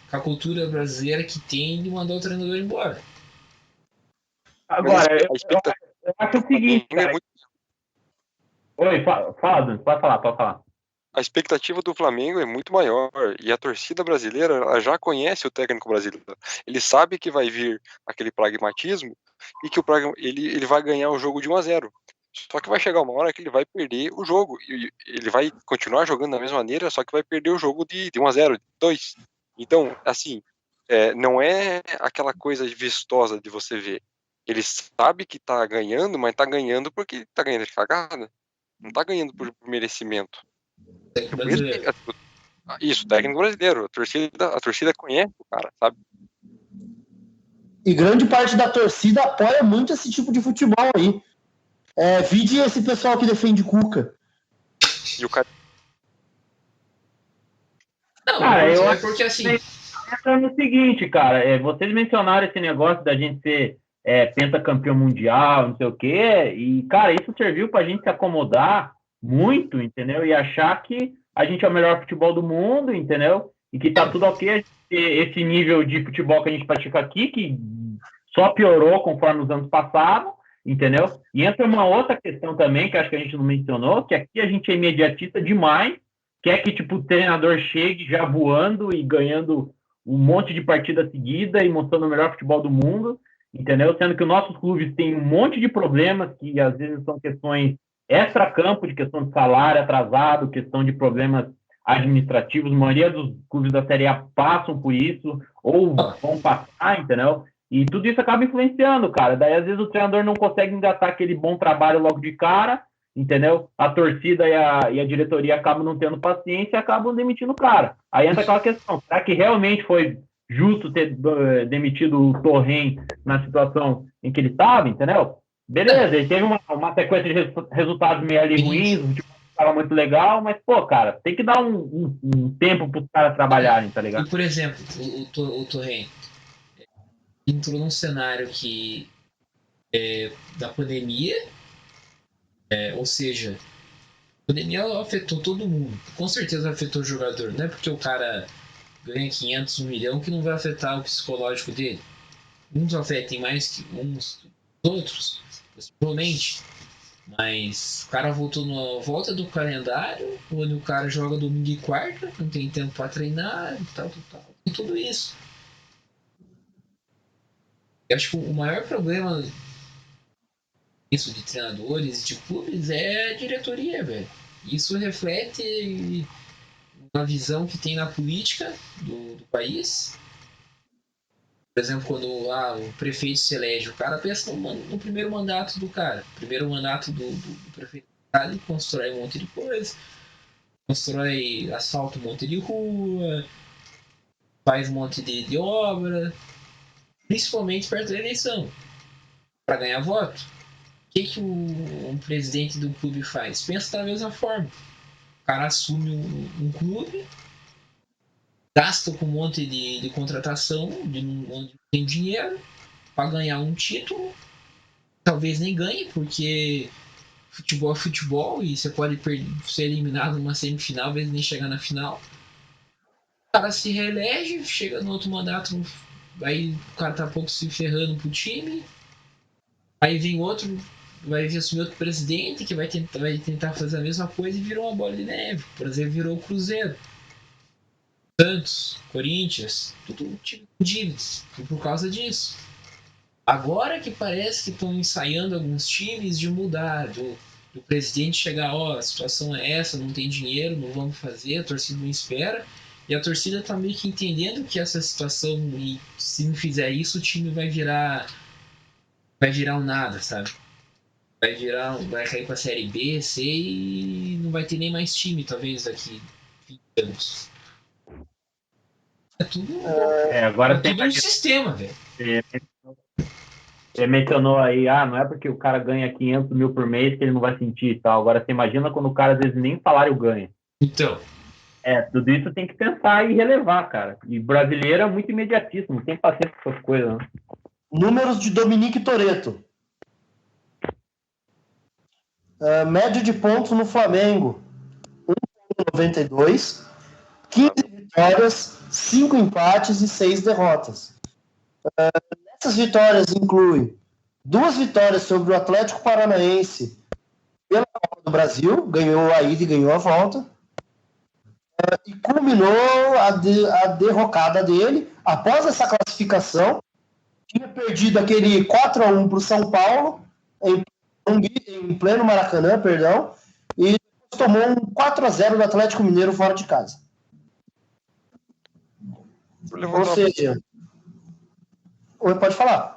com a cultura brasileira que tem de mandar o treinador embora. Agora, eu acho o seguinte, cara. Oi, fala, Duno, pode falar. A expectativa do Flamengo é muito maior e a torcida brasileira ela já conhece o técnico brasileiro. Ele sabe que vai vir aquele pragmatismo e que ele vai ganhar o jogo de 1-0. Só que vai chegar uma hora que ele vai perder o jogo. E ele vai continuar jogando da mesma maneira, só que vai perder o jogo de 1-0, de 2. Então, assim, não é aquela coisa vistosa de você ver. Ele sabe que tá ganhando, mas tá ganhando porque tá ganhando de cagada. Não tá ganhando por merecimento. Isso, técnico brasileiro. A torcida conhece o cara, sabe? E grande parte da torcida apoia muito esse tipo de futebol aí. Vide esse pessoal que defende Cuca. E o cara. Não, cara, eu acho porque assim. É no seguinte, cara, vocês mencionaram esse negócio da gente ser pentacampeão mundial, não sei o quê, e, cara, isso serviu pra gente se acomodar muito, entendeu? E achar que a gente é o melhor futebol do mundo, entendeu? E que tá tudo ok, esse nível de futebol que a gente pratica aqui, que só piorou conforme os anos passaram, entendeu? E entra uma outra questão também, que acho que a gente não mencionou, que aqui a gente é imediatista demais, quer que, tipo, o treinador chegue já voando e ganhando um monte de partida seguida e mostrando o melhor futebol do mundo, entendeu? Sendo que os nossos clubes têm um monte de problemas que às vezes são questões extra-campo, de questão de salário atrasado, questão de problemas administrativos. A maioria dos clubes da Série A passam por isso ou vão passar, entendeu? E tudo isso acaba influenciando, cara. Daí, às vezes, o treinador não consegue engatar aquele bom trabalho logo de cara, entendeu? A torcida e a diretoria acabam não tendo paciência e acabam demitindo o cara. Aí entra aquela questão, será que realmente foi justo ter demitido o Torren na situação em que ele estava, entendeu? Beleza, ele teve uma sequência de resultados meio ali ruins, o time estava muito legal, mas, pô, cara, tem que dar um tempo para os caras trabalharem, tá ligado? E, por exemplo, o Torren entrou num cenário que da pandemia, ou seja, a pandemia afetou todo mundo. Com certeza afetou o jogador. Não é porque o cara ganha 500, 1 milhão que não vai afetar o psicológico dele. Uns afetem mais que uns outros, possivelmente. Mas o cara voltou na volta do calendário, onde o cara joga domingo e quarta, não tem tempo para treinar e tal. E tudo isso. Eu acho que o maior problema isso de treinadores e de clubes é a diretoria, velho. Isso reflete uma visão que tem na política do país. Por exemplo, quando o prefeito se elege, o cara pensa no primeiro mandato do cara. Primeiro mandato do prefeito, ele constrói um monte de coisa. constrói, asfalta um monte de rua, faz um monte de obra, principalmente perto da eleição, para ganhar voto. O que um presidente do clube faz? Pensa da mesma forma. O cara assume um clube, gasta com um monte de contratação, onde tem dinheiro, para ganhar um título. Talvez nem ganhe, porque futebol é futebol e você pode ser eliminado numa semifinal, às vezes nem chegar na final. O cara se reelege, chega no outro mandato, aí o cara tá pouco se ferrando pro time. Aí vem outro, vai assumir outro presidente que vai tentar fazer a mesma coisa e virou uma bola de neve. Por exemplo, virou o Cruzeiro, Santos, Corinthians, tudo time com dívidas. E por causa disso. Agora que parece que estão ensaiando alguns times de mudar, do presidente chegar, a situação é essa, não tem dinheiro, não vamos fazer, a torcida não espera. E a torcida tá meio que entendendo que essa situação, e se não fizer isso, o time vai virar um nada, sabe? Vai cair pra Série B, C e não vai ter nem mais time, talvez, daqui 20 anos. É tudo, Agora é tudo um sistema, velho. Você mencionou aí, não é porque o cara ganha 500 mil por mês que ele não vai sentir e tal. Agora, você imagina quando o cara, às vezes, nem salário ganha. Então. Tudo isso tem que pensar e relevar, cara. E brasileiro é muito imediatista, não tem paciência com essas coisas, né? Números de Dominique Toretto. Média de pontos no Flamengo: 1,92, 15 vitórias, 5 empates e 6 derrotas. Essas vitórias incluem 2 vitórias sobre o Atlético Paranaense pela Copa do Brasil, ganhou a ida e ganhou a volta, e culminou a derrocada dele após essa classificação. Tinha perdido aquele 4-1 para o São Paulo em pleno Maracanã, e tomou um 4-0 do Atlético Mineiro fora de casa. Ou seja... Oi, pode falar.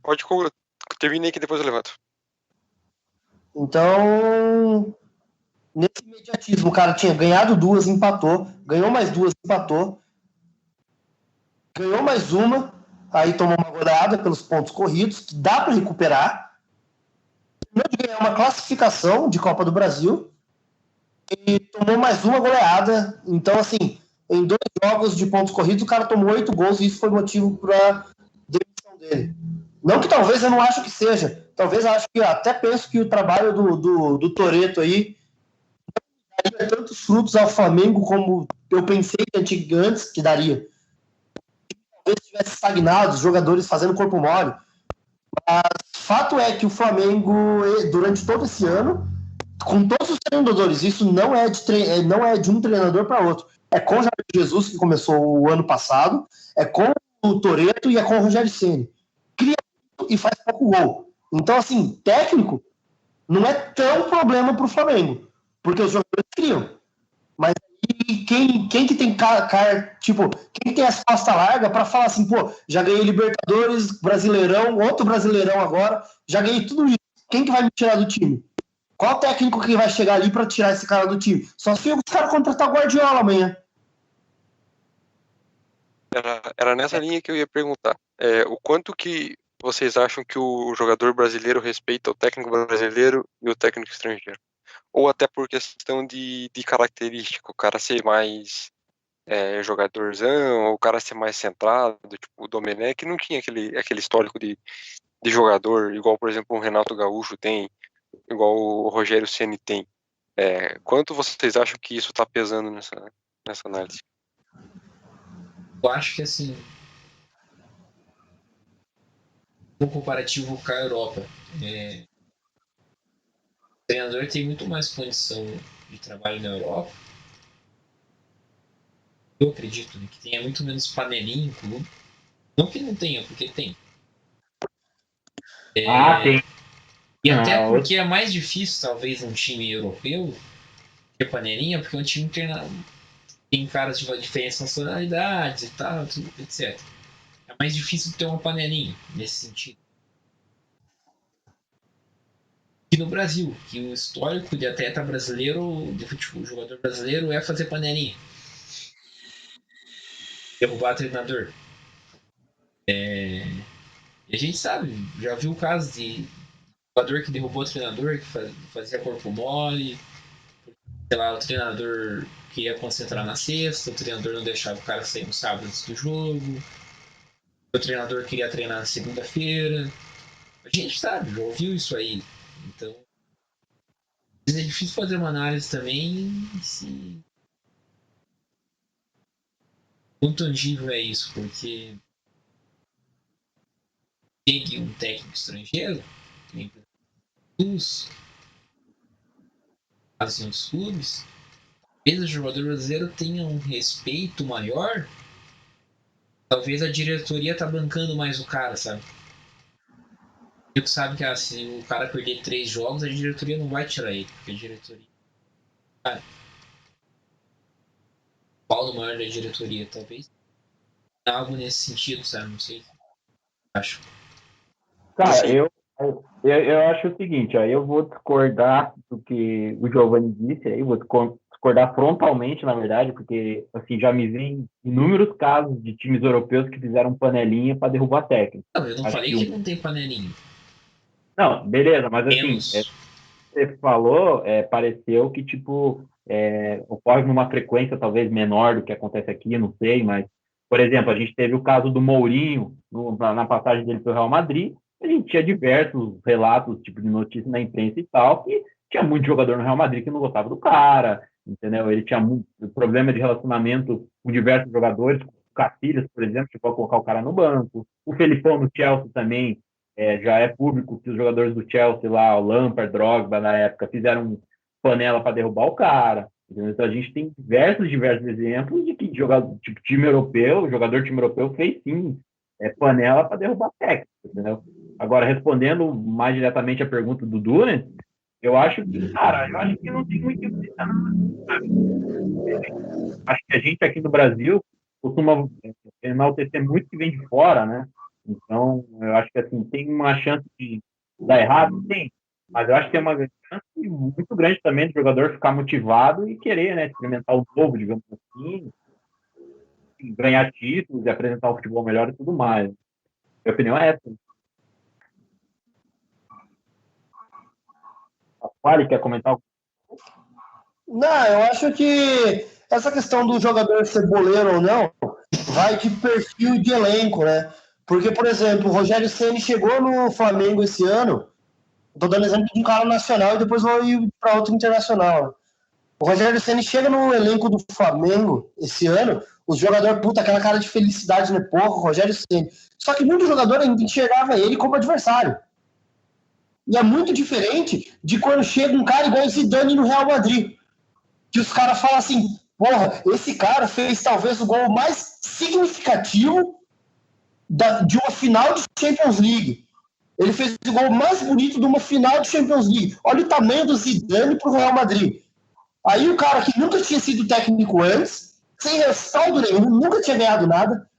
Pode terminar que depois eu levanto. Então, nesse imediatismo, o cara tinha ganhado 2, empatou, ganhou mais 2, empatou, ganhou mais uma, aí tomou uma goleada pelos pontos corridos, que dá para recuperar, terminou de ganhar uma classificação de Copa do Brasil e tomou mais uma goleada. Então, assim, em 2 jogos de pontos corridos, o cara tomou 8 gols e isso foi motivo para demissão dele. Não que talvez eu não acho que seja. Talvez eu acho que até penso que o trabalho do Toretto aí não daria tantos frutos ao Flamengo como eu pensei antes que daria. Talvez tivesse estagnado, os jogadores fazendo corpo mole. Mas fato é que o Flamengo, durante todo esse ano, com todos os treinadores, isso não é de um treinador para outro. É com o Jorge Jesus, que começou o ano passado, é com o Toretto e é com o Rogério Ceni. Cria muito e faz pouco gol. Então, assim, técnico não é tão problema para o Flamengo, porque os jogadores criam. Mas quem que tem quem tem as costas largas para falar assim, já ganhei Libertadores, Brasileirão, outro Brasileirão agora, já ganhei tudo isso. Quem que vai me tirar do time? Qual técnico que vai chegar ali para tirar esse cara do time? Só se os caras contratar o Guardiola amanhã. Era nessa linha que eu ia perguntar. O quanto que vocês acham que o jogador brasileiro respeita o técnico brasileiro e o técnico estrangeiro? Ou até por questão de característica, o cara ser mais jogadorzão, ou o cara ser mais centrado, tipo o Domenech não tinha aquele histórico de jogador, igual, por exemplo, o Renato Gaúcho tem, igual o Rogério Ceni tem. Quanto vocês acham que isso está pesando nessa análise? Eu acho que, assim, no comparativo com a Europa, o treinador tem muito mais condição de trabalho na Europa. Eu acredito, né, que tenha muito menos panelinha em clube. Não que não tenha, porque tem. Tem. E até porque é mais difícil, talvez, um time europeu ter panelinha, porque um time tem caras de diferentes nacionalidades e tal, etc. É mais difícil ter uma panelinha nesse sentido. E no Brasil, que o histórico de atleta brasileiro, de futebol, jogador brasileiro, é fazer panelinha. Derrubar treinador. E a gente sabe, já viu o caso de jogador que derrubou o treinador, que fazia corpo mole, sei lá, o treinador queria concentrar na sexta, o treinador não deixava o cara sair no sábado antes do jogo, o treinador queria treinar na segunda-feira. A gente sabe, já ouviu isso aí. Então, é difícil fazer uma análise também se quão tangível é isso, porque tem um técnico estrangeiro, tem os casos em outros clubes, talvez o jogador brasileiro tenha um respeito maior, talvez a diretoria tá bancando mais o cara, sabe? Tu sabe que se o cara perder 3 jogos, a diretoria não vai tirar ele, porque a diretoria... Cara, o pau no maior da diretoria, talvez algo nesse sentido, sabe? Não sei. Acho. Cara, eu acho o seguinte, ó, eu vou discordar do que o Giovanni disse aí, vou discordar frontalmente, na verdade, porque assim, já me vem inúmeros casos de times europeus que fizeram panelinha para derrubar técnico. Não, eu não falei que não tem panelinha. Não, beleza, mas assim, você falou, pareceu que, tipo, ocorre numa frequência talvez menor do que acontece aqui, não sei, mas, por exemplo, a gente teve o caso do Mourinho na passagem dele para o Real Madrid, a gente tinha diversos relatos, tipo, de notícias na imprensa e tal, que tinha muito jogador no Real Madrid que não gostava do cara, entendeu? Ele tinha muito problema de relacionamento com diversos jogadores, com o Casillas, por exemplo, chegou a colocar o cara no banco, o Felipão no Chelsea também, já é público que os jogadores do Chelsea lá, o Lampard, Drogba, na época, fizeram panela para derrubar o cara. Entendeu? Então a gente tem diversos exemplos de que jogador time europeu fez sim panela para derrubar técnico, entendeu? Agora, respondendo mais diretamente a pergunta do Duran, eu acho que não tem muito que pensar, sabe? Acho que a gente aqui no Brasil costuma enaltecer muito que vem de fora, né? Então, eu acho que assim, tem uma chance de dar errado? Tem. Mas eu acho que tem uma chance muito grande também do jogador ficar motivado e querer, né, experimentar o novo, digamos assim, ganhar títulos e apresentar um futebol melhor e tudo mais. Minha opinião é essa. A Fale quer comentar algo? Não, eu acho que essa questão do jogador ser boleiro ou não vai de perfil de elenco, né? Porque, por exemplo, o Rogério Ceni chegou no Flamengo esse ano, estou dando exemplo de um cara nacional e depois vou ir para outro internacional. O Rogério Ceni chega no elenco do Flamengo esse ano, os jogadores, puta, aquela cara de felicidade, né? Porra, o Rogério Ceni. Só que muito jogador ainda enxergava ele como adversário. E é muito diferente de quando chega um cara igual o Zidane no Real Madrid. Que os caras falam assim, porra, esse cara fez talvez o gol mais significativo de uma final de Champions League. Ele fez o gol mais bonito de uma final de Champions League. Olha o tamanho do Zidane pro Real Madrid. Aí o cara que nunca tinha sido técnico antes, sem respaldo nenhum, nunca tinha ganhado nada,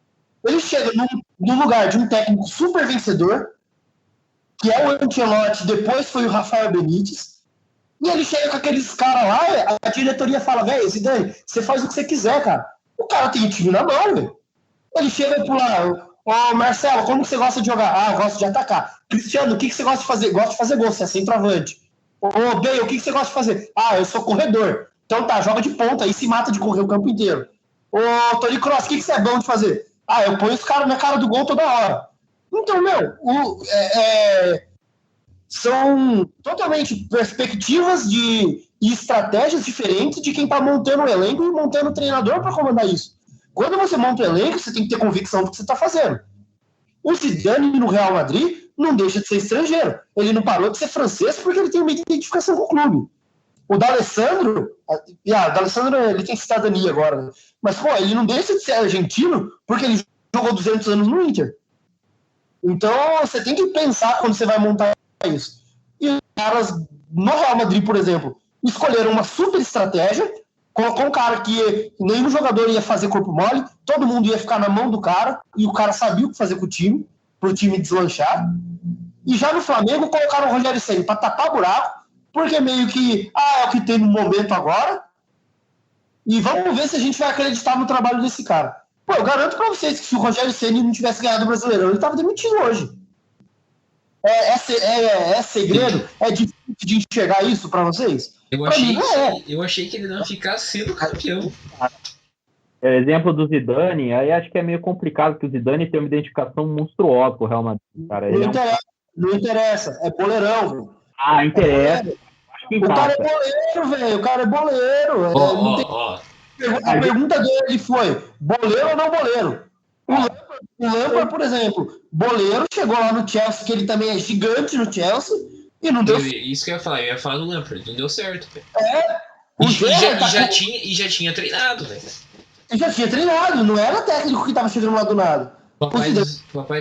ele chega num lugar de um técnico super vencedor, que é o Ancelotti, depois foi o Rafael Benítez, e ele chega com aqueles caras lá, a diretoria fala, velho, Zidane, você faz o que você quiser, cara. O cara tem o time na mão, velho. Ele chega por lá, ô Marcelo, como você gosta de jogar? Ah, eu gosto de atacar. Cristiano, o que você gosta de fazer? Gosto de fazer gol, você é centroavante. Ô Bale, o que você gosta de fazer? Ah, eu sou corredor. Então tá, joga de ponta aí, se mata de correr o campo inteiro. Ô Toni Kroos, o que você é bom de fazer? Ah, eu ponho os caras na cara do gol toda hora. Então, meu, são totalmente perspectivas e estratégias diferentes de quem está montando o elenco e montando o treinador para comandar isso. Quando você monta o elenco, você tem que ter convicção do que você está fazendo. O Zidane no Real Madrid não deixa de ser estrangeiro. Ele não parou de ser francês porque ele tem uma identificação com o clube. O D'Alessandro, ele tem cidadania agora, né? Mas pô, ele não deixa de ser argentino porque ele jogou 200 anos no Inter. Então você tem que pensar quando você vai montar isso. E os caras no Real Madrid, por exemplo, escolheram uma super estratégia, colocou um cara que nenhum jogador ia fazer corpo mole, todo mundo ia ficar na mão do cara, e o cara sabia o que fazer com o time, pro time deslanchar. E já no Flamengo colocaram o Rogério Ceni para tapar buraco, porque meio que é o que tem no momento agora. E vamos ver se a gente vai acreditar no trabalho desse cara. Pô, eu garanto para vocês que se o Rogério Ceni não tivesse ganhado o Brasileirão, ele estava demitido hoje. É segredo? É difícil de enxergar isso para vocês? Eu achei que ele não ficasse sendo campeão. Exemplo do Zidane, aí acho que é meio complicado, porque o Zidane tem uma identificação monstruosa com o Real Madrid, cara. Não interessa, é boleirão, velho. Interessa. Acho que o cara é boleiro, velho. O cara é boleiro. A pergunta dele foi: boleiro ou não boleiro? O Lampard, por exemplo, boleiro, chegou lá no Chelsea, que ele também é gigante no Chelsea, e não deu certo. Isso que eu ia falar do Lampard, não deu certo, velho. E já tinha treinado, velho. Já tinha treinado, não era técnico que tava chegando lá do nada. Papai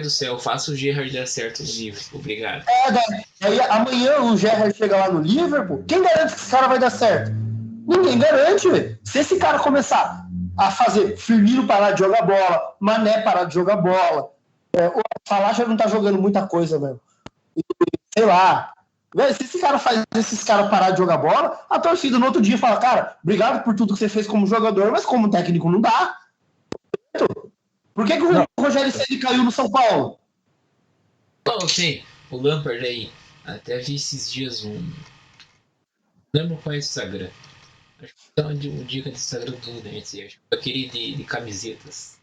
do céu, faça o Gerrard dar certo no Liverpool, obrigado. Aí amanhã o Gerrard chega lá no Liverpool, quem garante que esse cara vai dar certo? Ninguém garante, velho. Se esse cara começar a fazer Firmino parar de jogar bola, Mané parar de jogar bola, o Salah já não tá jogando muita coisa, velho. Sei lá. Véio, se esse cara faz esses caras parar de jogar bola, a torcida no outro dia fala, cara, obrigado por tudo que você fez como jogador, mas como técnico não dá. Por que o Rogério Ceni caiu no São Paulo? Não, sim, o Lampard aí, até vi esses dias não lembro qual é o Instagram. Acho que tá um dica de Instagram do Fluminense, acho que aquele de camisetas.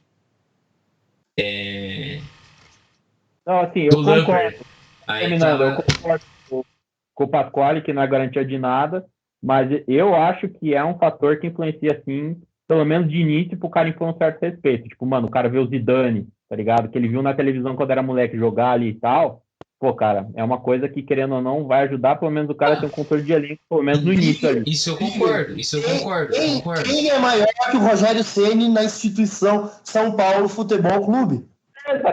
Não, assim, eu concordo. Eu concordo com o Pasquale, que não é garantia de nada, mas eu acho que é um fator que influencia, assim, pelo menos de início, pro cara impor um certo respeito. Tipo, mano, o cara vê o Zidane, tá ligado? Que ele viu na televisão quando era moleque jogar ali e tal. Pô, cara, é uma coisa que, querendo ou não, vai ajudar pelo menos o cara a ter um controle de elenco, pelo menos no início ali. Isso eu concordo. Quem é maior que o Rogério Ceni na instituição São Paulo Futebol Clube?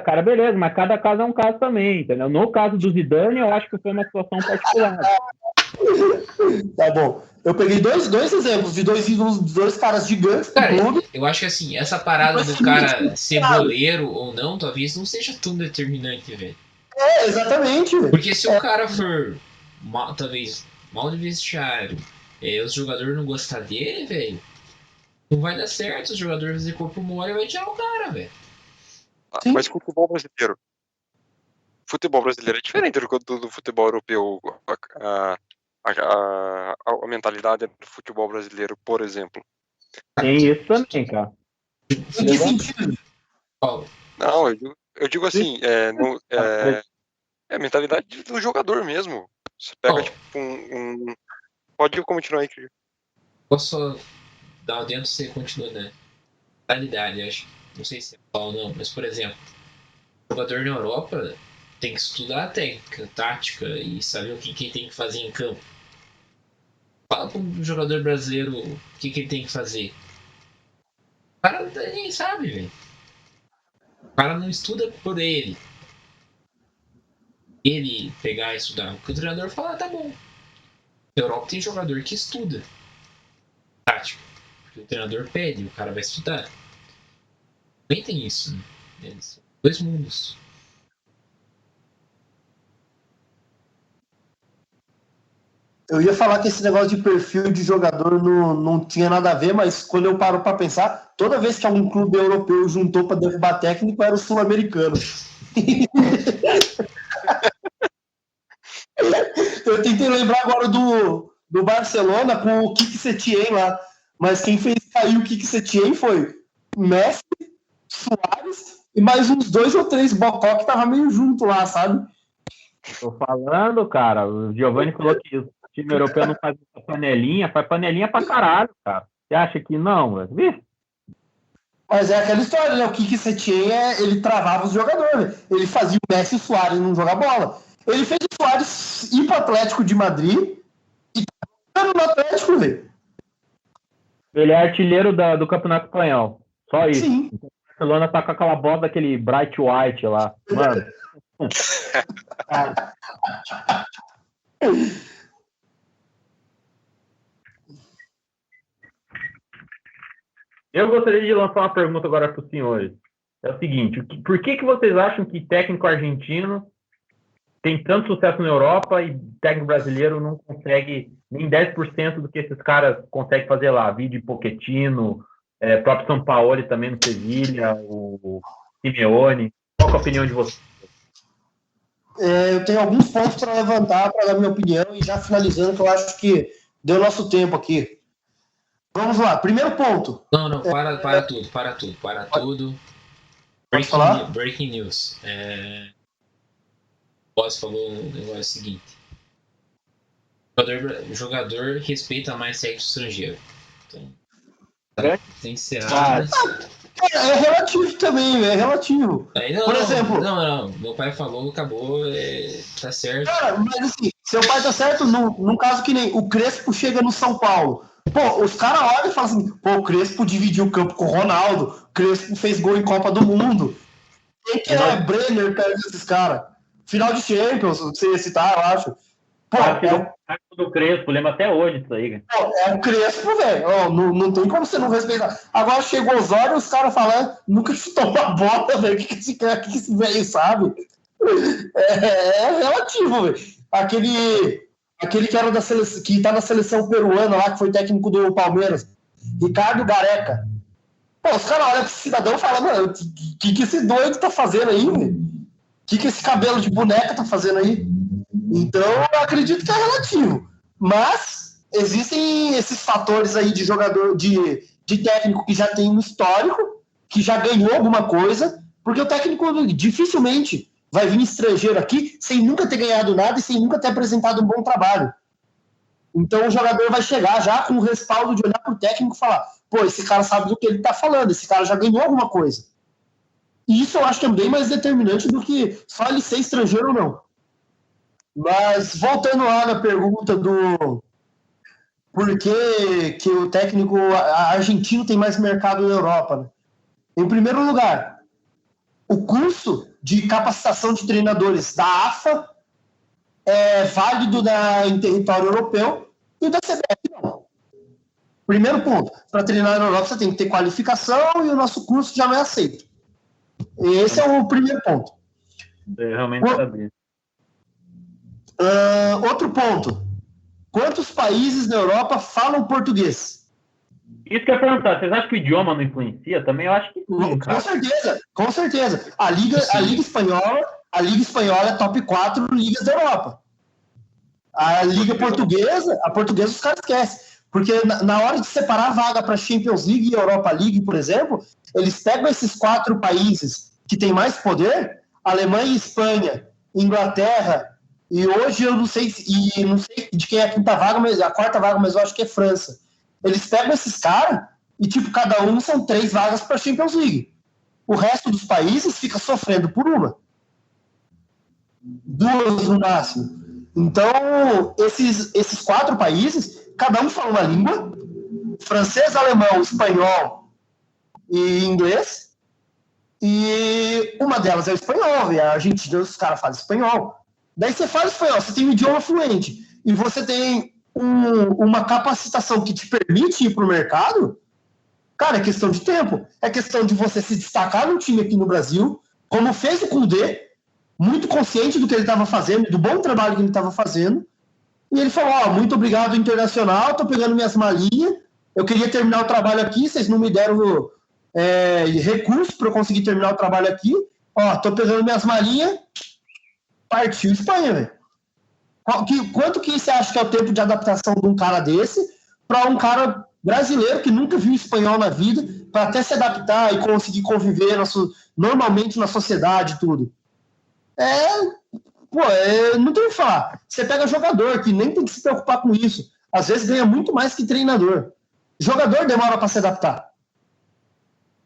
Cara, beleza, mas cada caso é um caso também, entendeu? No caso do Zidane, eu acho que foi uma situação particular. Tá bom. Eu peguei dois exemplos de dois ídolos, de dois caras gigantes do clube. Eu acho que assim, essa parada do cara ser boleiro ou não, talvez não seja tão determinante, velho. Exatamente. Porque se o cara for talvez mal de vestiário, os jogadores não gostar dele, velho, não vai dar certo. Os jogadores fazer corpo mole e vai tirar o cara, velho. Mas futebol brasileiro é diferente do futebol europeu. A mentalidade do futebol brasileiro, por exemplo. Tem isso também, cara. Em que sentido? Não, eu digo assim, a mentalidade do jogador mesmo. Você pega, tipo, Pode continuar aí, Cris. Posso só dar dentro se você continua, né? Mentalidade, acho. Não sei se é ou não, mas, por exemplo, o jogador na Europa tem que estudar a técnica, tática e saber o que ele tem que fazer em campo. Fala para um jogador brasileiro o que ele tem que fazer. O cara nem sabe, velho. O cara não estuda por ele. Ele pegar e estudar. Porque o treinador fala, tá bom. Na Europa tem jogador que estuda tática. Porque o treinador pede, o cara vai estudar. Também tem isso, né? Eles são dois mundos. Eu ia falar que esse negócio de perfil de jogador não tinha nada a ver, mas quando eu paro para pensar, toda vez que algum clube europeu juntou para derrubar técnico, era o sul-americano. Eu tentei lembrar agora do Barcelona com o Quique Setién lá, mas quem fez cair o Quique Setién foi Messi, Suárez e mais uns 2 ou 3 bocó que tava meio junto lá, sabe? Tô falando, cara, o Giovanni falou que o time europeu não faz panelinha, faz panelinha pra caralho, cara. Você acha que não, velho? Mas é aquela história, né? O Quique Setién, ele travava os jogadores. Ele fazia o Messi e o Suárez não jogar bola. Ele fez o Suárez ir pro Atlético de Madrid e tá no Atlético, velho. Ele é artilheiro do Campeonato Espanhol. Só isso. Sim. Então, o Barcelona tá com aquela bola daquele Bright White lá. Mano. Eu gostaria de lançar uma pergunta agora para os senhores. É o seguinte, por que vocês acham que técnico argentino tem tanto sucesso na Europa e técnico brasileiro não consegue nem 10% do que esses caras conseguem fazer lá. Vídeo Pochettino, próprio São Paulo também no Sevilha, o Simeone. Qual que é a opinião de vocês? Eu tenho alguns pontos para levantar, para dar minha opinião, e já finalizando, que eu acho que deu nosso tempo aqui. Vamos lá, primeiro ponto. Não, para tudo. Pode falar? Breaking news. O Boss falou o negócio seguinte. O jogador respeita mais sexo estrangeiro. Então, tem que ser É relativo também, é relativo. Por exemplo... Não. Meu pai falou, acabou, tá certo. Cara, mas assim, seu pai tá certo num caso que nem o Crespo chega no São Paulo. Pô, os caras olham e falam assim, pô, o Crespo dividiu o campo com o Ronaldo, o Crespo fez gol em Copa do Mundo. Quem que é Brenner, cara, desses caras? Final de Champions, você ia citar, eu acho. Pô, do Crespo, lembro até hoje disso aí. Pô, é o Crespo, velho. Não tem como você não respeitar. Agora chegou os olhos, os caras falando, nunca chutou uma bola, velho. O que esse velho sabe? É relativo, velho. Aquele que era da seleção, que tá na seleção peruana lá, que foi técnico do Palmeiras, Ricardo Gareca. Pô, os caras olham pra esse cidadão e falam, mano, o que esse doido tá fazendo aí, velho? O que esse cabelo de boneca tá fazendo aí? Então, eu acredito que é relativo. Mas existem esses fatores aí de jogador, de técnico que já tem um histórico, que já ganhou alguma coisa, porque o técnico dificilmente vai vir estrangeiro aqui sem nunca ter ganhado nada e sem nunca ter apresentado um bom trabalho. Então, o jogador vai chegar já com o respaldo de olhar pro técnico e falar, pô, esse cara sabe do que ele tá falando, esse cara já ganhou alguma coisa. E isso eu acho que é bem mais determinante do que só ele ser estrangeiro ou não. Mas, voltando lá na pergunta do por que o técnico argentino tem mais mercado na Europa, né? Em primeiro lugar, o curso de capacitação de treinadores da AFA é válido em território europeu e da CBF não. Primeiro ponto, para treinar na Europa você tem que ter qualificação e o nosso curso já não é aceito. Esse é o primeiro ponto. Eu realmente sabia. Outro ponto. Quantos países na Europa falam português? Isso que eu ia perguntar. Vocês acham que o idioma não influencia também? Eu acho que sim, cara. Com certeza. A Liga Espanhola é top 4 ligas da Europa. A Liga Portuguesa, os caras esquecem. Porque na hora de separar a vaga para Champions League e Europa League, por exemplo, eles pegam esses 4 países que têm mais poder, Alemanha, Espanha, Inglaterra, e hoje eu não sei de quem é a quinta vaga, mas a quarta vaga, mas eu acho que é França. Eles pegam esses caras e, tipo, cada um são 3 vagas para Champions League. O resto dos países fica sofrendo por uma. 2 no máximo. Então, esses 4 países, cada um fala uma língua, francês, alemão, espanhol e inglês, e uma delas é o espanhol, e a Argentina, os caras falam espanhol. Daí você fala espanhol, você tem um idioma fluente, e você tem uma capacitação que te permite ir para o mercado, cara, é questão de tempo. É questão de você se destacar no time aqui no Brasil, como fez o Koundé, muito consciente do que ele estava fazendo, do bom trabalho que ele estava fazendo, e ele falou, muito obrigado, Internacional, estou pegando minhas malinhas, eu queria terminar o trabalho aqui, vocês não me deram recurso para eu conseguir terminar o trabalho aqui, estou pegando minhas malinhas, partiu Espanha, velho. Quanto que você acha que é o tempo de adaptação de um cara desse para um cara brasileiro que nunca viu espanhol na vida, para até se adaptar e conseguir conviver normalmente na sociedade e tudo? Não tem o que falar. Você pega jogador que nem tem que se preocupar com isso. Às vezes ganha muito mais que treinador. Jogador demora para se adaptar.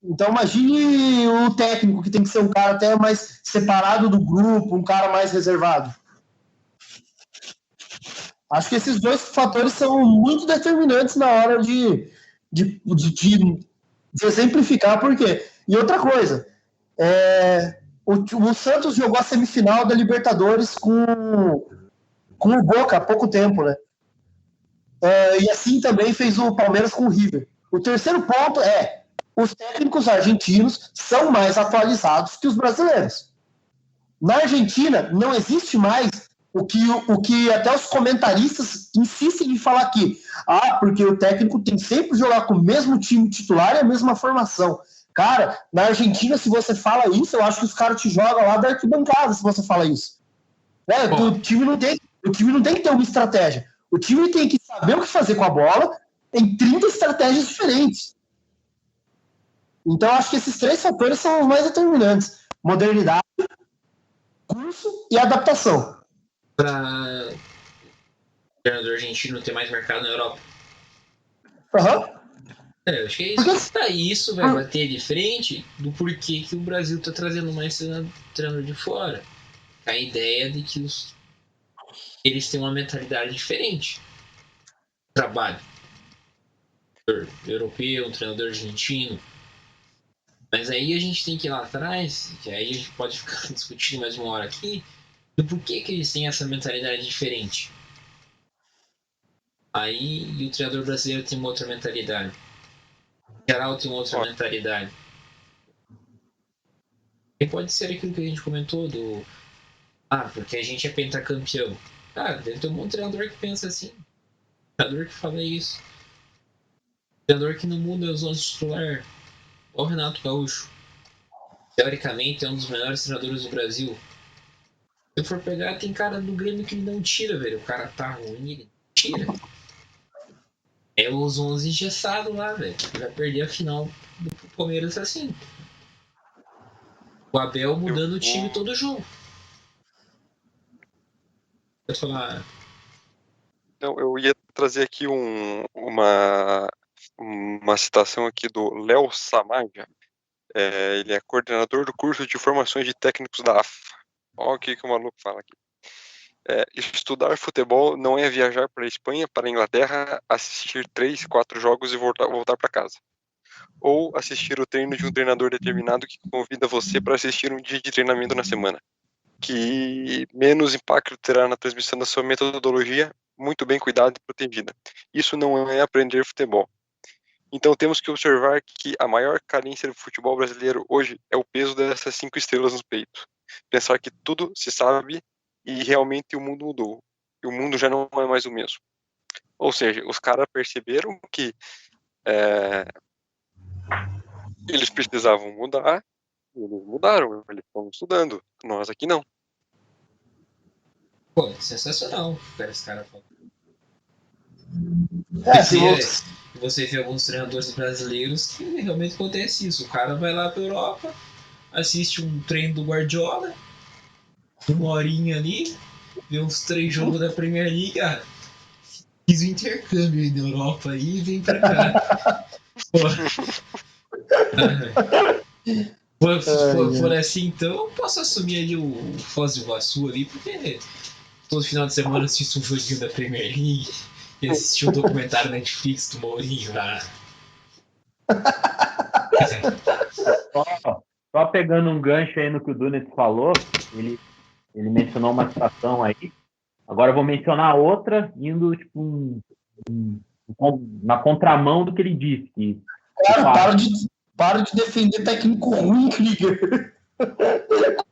Então imagine o técnico, que tem que ser um cara até mais separado do grupo, um cara mais reservado. Acho que esses 2 fatores são muito determinantes na hora de exemplificar por quê. E outra coisa, o Santos jogou a semifinal da Libertadores com o Boca há pouco tempo, né? E assim também fez o Palmeiras com o River. O terceiro ponto os técnicos argentinos são mais atualizados que os brasileiros. Na Argentina, não existe mais o que até os comentaristas insistem em falar aqui. Porque o técnico tem sempre que jogar com o mesmo time titular e a mesma formação. Cara, na Argentina, se você fala isso, eu acho que os caras te jogam lá da arquibancada se você fala isso. O time não tem que ter uma estratégia. O time tem que saber o que fazer com a bola em 30 estratégias diferentes. Então, eu acho que esses 3 fatores são os mais determinantes. Modernidade, curso e adaptação. Para o treinador argentino ter mais mercado na Europa. Eu acho que é isso. Isso vai bater de frente do porquê que o Brasil está trazendo mais treinador de fora. A ideia de que eles têm uma mentalidade diferente. Trabalho. Um treinador europeu, um treinador argentino. Mas aí a gente tem que ir lá atrás, que aí a gente pode ficar discutindo mais uma hora aqui, do porquê que eles têm essa mentalidade diferente. E o treinador brasileiro tem uma outra mentalidade. O geral tem uma outra mentalidade. E pode ser aquilo que a gente comentou porque a gente é pentacampeão. Cara, deve ter um monte de treinador que pensa assim. Treinador que fala isso. Treinador que não muda os 11 titular. O Renato Gaúcho. Teoricamente é um dos melhores treinadores do Brasil. Se for pegar, tem cara do Grêmio que ele não tira, velho. O cara tá ruim, ele tira. É os 11 engessados lá, velho. Vai perder a final do Palmeiras assim. O Abel mudando o time todo jogo. Pode falar. Não, eu ia trazer aqui uma citação aqui do Léo Samaja. Ele é coordenador do curso de formações de técnicos da AFA. Olha o que o maluco fala aqui. Estudar futebol não é viajar para a Espanha, para a Inglaterra, assistir 3, 4 jogos e voltar para casa. Ou assistir o treino de um treinador determinado que convida você para assistir um dia de treinamento na semana. Que menos impacto terá na transmissão da sua metodologia, muito bem cuidada e protegida. Isso não é aprender futebol. Então temos que observar que a maior carência do futebol brasileiro hoje é o peso dessas 5 estrelas no peito. Pensar que tudo se sabe e realmente o mundo mudou. E o mundo já não é mais o mesmo. Ou seja, os caras perceberam que eles precisavam mudar, e eles mudaram, eles estão estudando. Nós aqui não. Pô, sensacional. Esse cara falou. Você vê alguns treinadores brasileiros que realmente acontece isso. O cara vai lá pra Europa, assiste um treino do Guardiola, 1 horinha ali, vê uns 3 jogos da Premier League, fiz o intercâmbio aí na Europa aí e vem pra cá. For assim, então eu posso assumir ali o Foz do Iguaçu ali, porque todo final de semana eu assisto um joguinho da Premier League e assisti um documentário na Netflix do Mourinho lá. Só pegando um gancho aí no que o Dunet falou, ele mencionou uma citação aí. Agora eu vou mencionar outra, indo na contramão do que ele disse. Cara, para de defender técnico ruim, Krieger.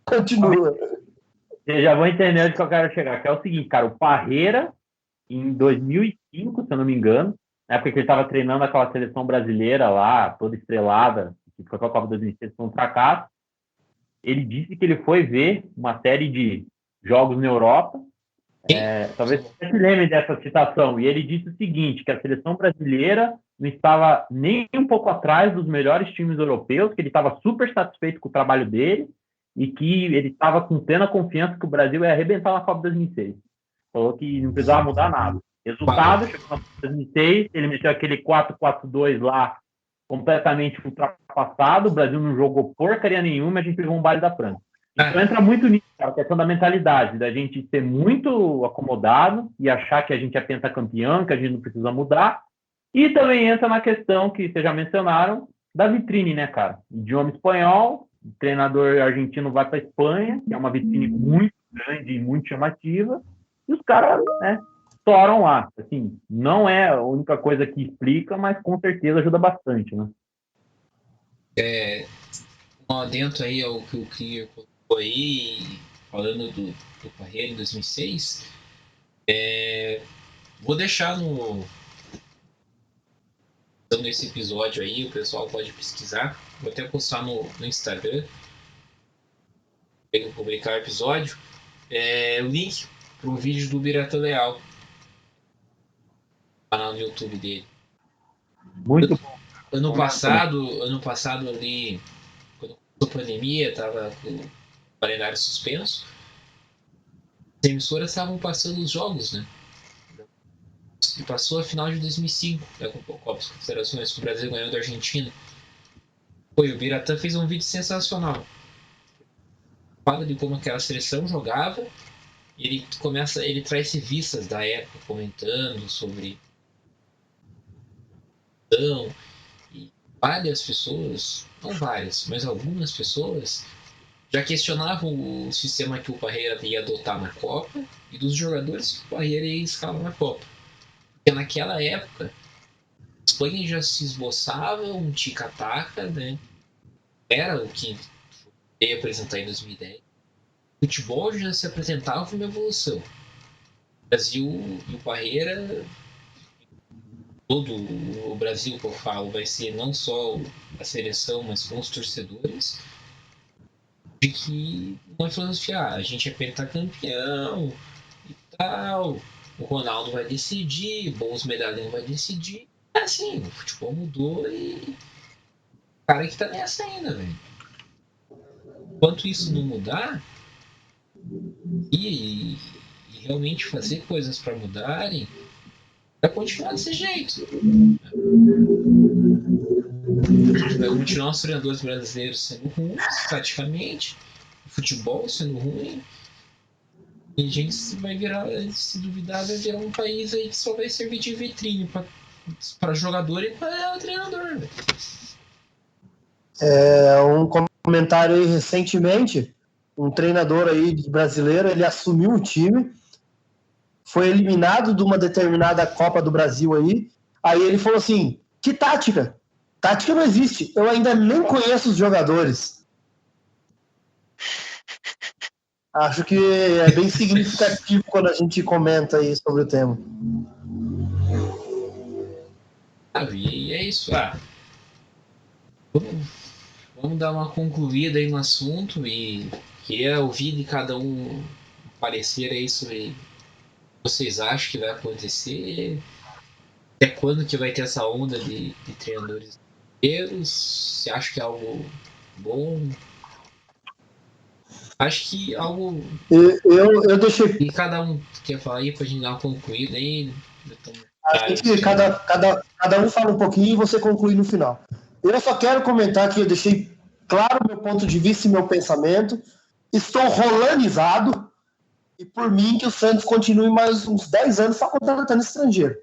Continua. Vocês já vão entender onde que eu quero chegar. Que é o seguinte, cara, o Parreira, em 2005, se eu não me engano, na época que ele estava treinando aquela seleção brasileira lá, toda estrelada, que foi para a Copa 2006, foi um fracasso, ele disse que ele foi ver uma série de jogos na Europa. Talvez você se lembre dessa citação. E ele disse o seguinte, que a seleção brasileira não estava nem um pouco atrás dos melhores times europeus, que ele estava super satisfeito com o trabalho dele e que ele estava com plena confiança que o Brasil ia arrebentar na Copa 2006. Falou que não precisava mudar nada. Resultado, chegou na Copa 2006, ele meteu aquele 4-4-2 lá, completamente ultrapassado, o Brasil não jogou porcaria nenhuma, a gente pegou um baile da França. Então entra muito nisso, a questão da mentalidade, da gente ser muito acomodado e achar que a gente é pentacampeão, que a gente não precisa mudar. E também entra na questão que vocês já mencionaram, da vitrine, né, cara? Idioma espanhol, o treinador argentino vai para a Espanha, que é uma vitrine muito grande e muito chamativa, e os caras, né, estouram lá. Assim, não é a única coisa que explica, mas com certeza ajuda bastante, né? Dentro aí ao que o Krieger colocou aí, falando do Parreira em 2006, vou deixar nesse episódio aí, o pessoal pode pesquisar, vou até postar no Instagram, publicar o episódio, o link para o vídeo do Biratan Leal, canal no YouTube dele. Muito bom. Ano passado ali, quando começou a pandemia, tava com o calendário suspenso, as emissoras estavam passando os jogos, né? E passou a final de 2005, né, com a Copa das Confederações, que o Brasil ganhou da Argentina. O Biratan fez um vídeo sensacional. Fala de como aquela seleção jogava, e ele traz revistas da época comentando sobre e várias pessoas, não várias, mas algumas pessoas já questionavam o sistema que o Parreira ia adotar na Copa e dos jogadores que o Parreira ia escalar na Copa. Porque naquela época, a Espanha já se esboçava um tic-tac, né? Era o que ia apresentar em 2010. O futebol já se apresentava uma evolução. O Brasil e o Parreira, todo o Brasil que eu falo, vai ser não só a seleção, mas com os torcedores, de que uma filosofia, a gente é pentacampeão e tal, o Ronaldo vai decidir, bons medalhão vai decidir. É assim, o futebol mudou e o cara que tá nessa ainda, velho. Enquanto isso não mudar, e realmente fazer coisas para mudarem, vai continuar desse jeito. Vai continuar os treinadores brasileiros sendo ruins, taticamente, o futebol sendo ruim, e a gente vai virar, se duvidar, vai virar um país aí que só vai servir de vitrine para jogador e para treinador. Um comentário aí recentemente, um treinador aí brasileiro, ele assumiu o time, foi eliminado de uma determinada Copa do Brasil aí ele falou assim, que tática? Tática não existe, eu ainda nem conheço os jogadores. Acho que é bem significativo quando a gente comenta aí sobre o tema. E é isso. Vamos dar uma concluída aí no assunto e queria ouvir de cada um parecer aí sobre o que vocês acham que vai acontecer, até quando que vai ter essa onda de treinadores brasileiros, se acha que é algo bom. Acho que algo. Eu deixei. E cada um quer falar aí pra gente dar uma concluída aí. Cada um fala um pouquinho e você conclui no final. Eu só quero comentar que eu deixei claro o meu ponto de vista e meu pensamento. Estou rolanizado e por mim que o Santos continue mais uns 10 anos só contratando estrangeiro.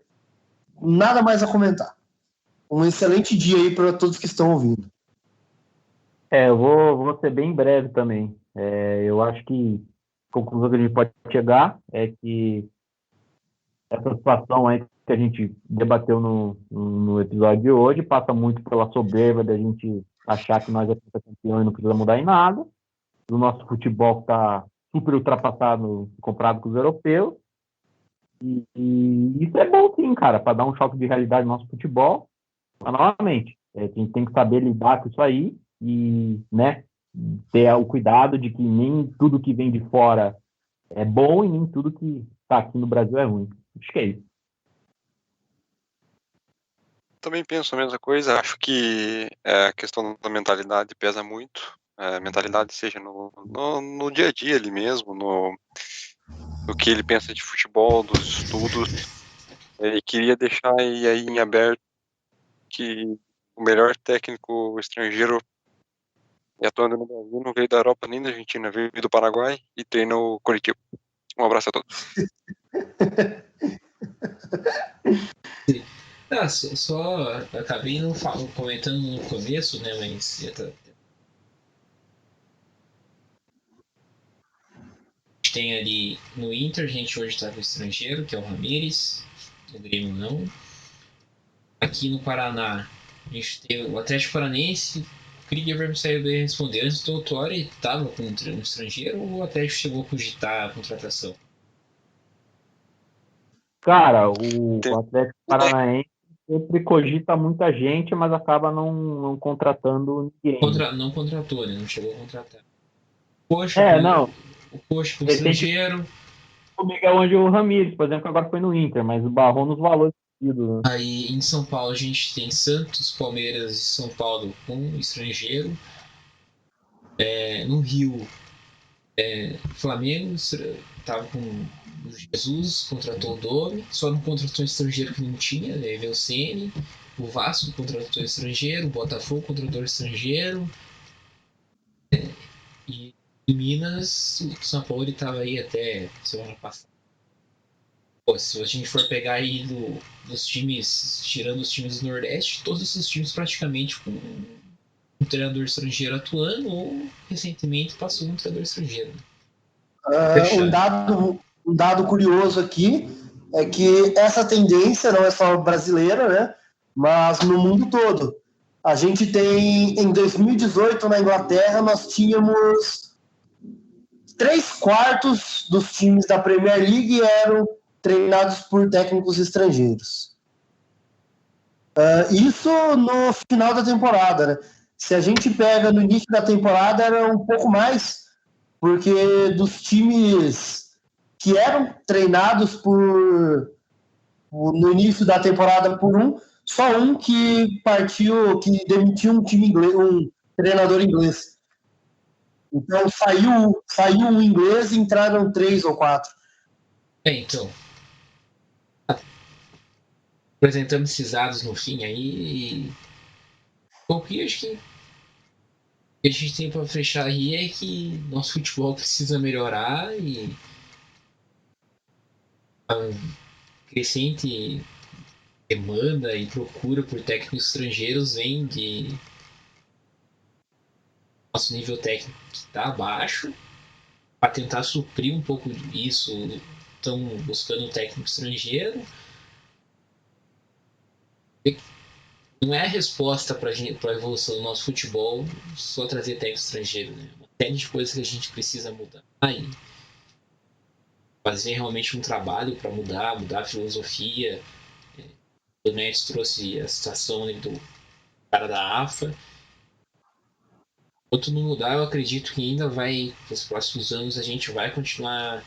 Nada mais a comentar. Um excelente dia aí para todos que estão ouvindo. Eu vou ser bem breve também. Eu acho que a conclusão que a gente pode chegar é que essa situação aí que a gente debateu no episódio de hoje passa muito pela soberba da gente achar que nós é campeão e não precisa mudar em nada. O nosso futebol está super ultrapassado, comparado com os europeus. E isso é bom sim, cara, para dar um choque de realidade no nosso futebol. Mas, novamente, a gente tem que saber lidar com isso aí e, né, ter o cuidado de que nem tudo que vem de fora é bom e nem tudo que está aqui no Brasil é ruim. Acho que é isso. Também penso a mesma coisa. Acho que a questão da mentalidade pesa muito. A mentalidade seja no dia a dia ali mesmo, no que ele pensa de futebol, dos estudos. E queria deixar aí em aberto que o melhor técnico estrangeiro atuando no Brasil não veio da Europa nem da Argentina, veio do Paraguai e treina o Coritiba. Um abraço a todos. Só acabei não comentando no começo, né? Mas tem ali no Inter, a gente hoje está com o estrangeiro, que é o Ramires, no Grêmio não. Aqui no Paraná, a gente tem o Atlético Paranaense, Krieger vai me sair bem responder. Antes do Autori, estava contra um estrangeiro ou o Atlético chegou a cogitar a contratação? Cara, o Atlético Paranaense sempre cogita muita gente, mas acaba não contratando ninguém. Não contratou, né? Não chegou a contratar. Coxa, Não. o Coxa como estrangeiro. O Miguel Ângelo Ramírez, por exemplo, que agora foi no Inter, mas barrou nos valores pedidos, né? Aí em São Paulo a gente tem Santos, Palmeiras e São Paulo com estrangeiro. No Rio, Flamengo estava com o Jesus, contratou o Domi, só não contratou estrangeiro que não tinha, aí veio o Ceni. O Vasco contratou estrangeiro, o Botafogo contratou estrangeiro. E em Minas, o São Paulo estava aí até semana passada. Pô, se a gente for pegar aí dos times, tirando os times do Nordeste, todos esses times praticamente com um treinador estrangeiro atuando ou recentemente passou um treinador estrangeiro. Um dado curioso aqui é que essa tendência não é só brasileira, né? Mas no mundo todo. A gente tem, em 2018, na Inglaterra, nós tínhamos 3/4 dos times da Premier League eram treinados por técnicos estrangeiros. Isso no final da temporada, né? Se a gente pega no início da temporada, era um pouco mais, porque dos times que eram treinados no início da temporada por só um que que demitiu um time inglês, um treinador inglês. Então saiu um inglês e entraram 3 ou 4. Então. Apresentando esses dados no fim aí. O que acho que a gente tem para fechar aí é que nosso futebol precisa melhorar e a crescente demanda e procura por técnicos estrangeiros vem de nosso nível técnico que está abaixo. Para tentar suprir um pouco disso, estão buscando um técnico estrangeiro. Não é a resposta para a evolução do nosso futebol só trazer técnico estrangeiro, né? Uma série de coisas que a gente precisa mudar e fazer realmente um trabalho para mudar a filosofia. O Nets trouxe a situação do cara da AFA. Enquanto não mudar, eu acredito que ainda vai, nos próximos anos, a gente vai continuar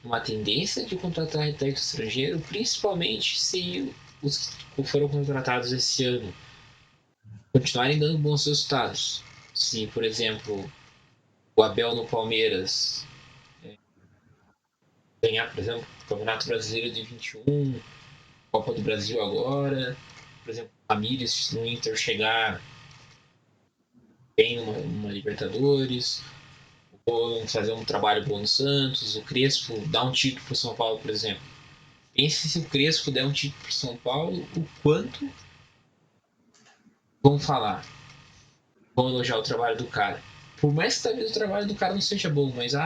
uma tendência de contratar técnico estrangeiro, principalmente se os que foram contratados esse ano continuarem dando bons resultados. Se, por exemplo, o Abel no Palmeiras ganhar, por exemplo, o Campeonato Brasileiro de 21, Copa do Brasil agora, por exemplo, o Ramírez no Inter chegar bem numa Libertadores, ou fazer um trabalho bom no Santos, o Crespo dar um título para o São Paulo, por exemplo. Pense se o Crespo der um título para o São Paulo, o quanto vão falar, vão elogiar o trabalho do cara. Por mais que talvez o trabalho do cara não seja bom, mas o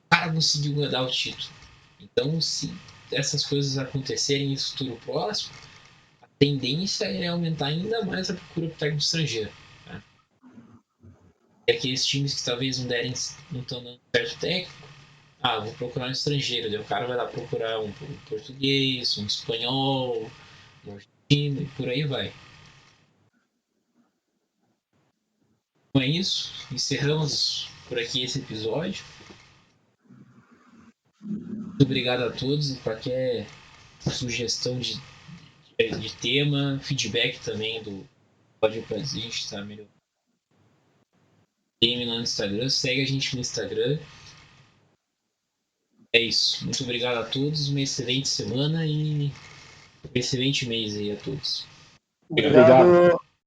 cara conseguiu ganhar o título. Então, se essas coisas acontecerem em futuro próximo, a tendência é aumentar ainda mais a procura por técnico estrangeiro. Tá? E aqueles times que talvez não estão dando certo técnico, vou procurar um estrangeiro. Daí o cara vai lá procurar um português, um espanhol, um argentino e por aí vai. Então é isso. Encerramos por aqui esse episódio. Muito obrigado a todos. Qualquer sugestão de tema, feedback também pode pra gente, tá? Melhor. Game lá no Instagram, segue a gente no Instagram. É isso. Muito obrigado a todos. Uma excelente semana e um excelente mês aí a todos. Obrigado.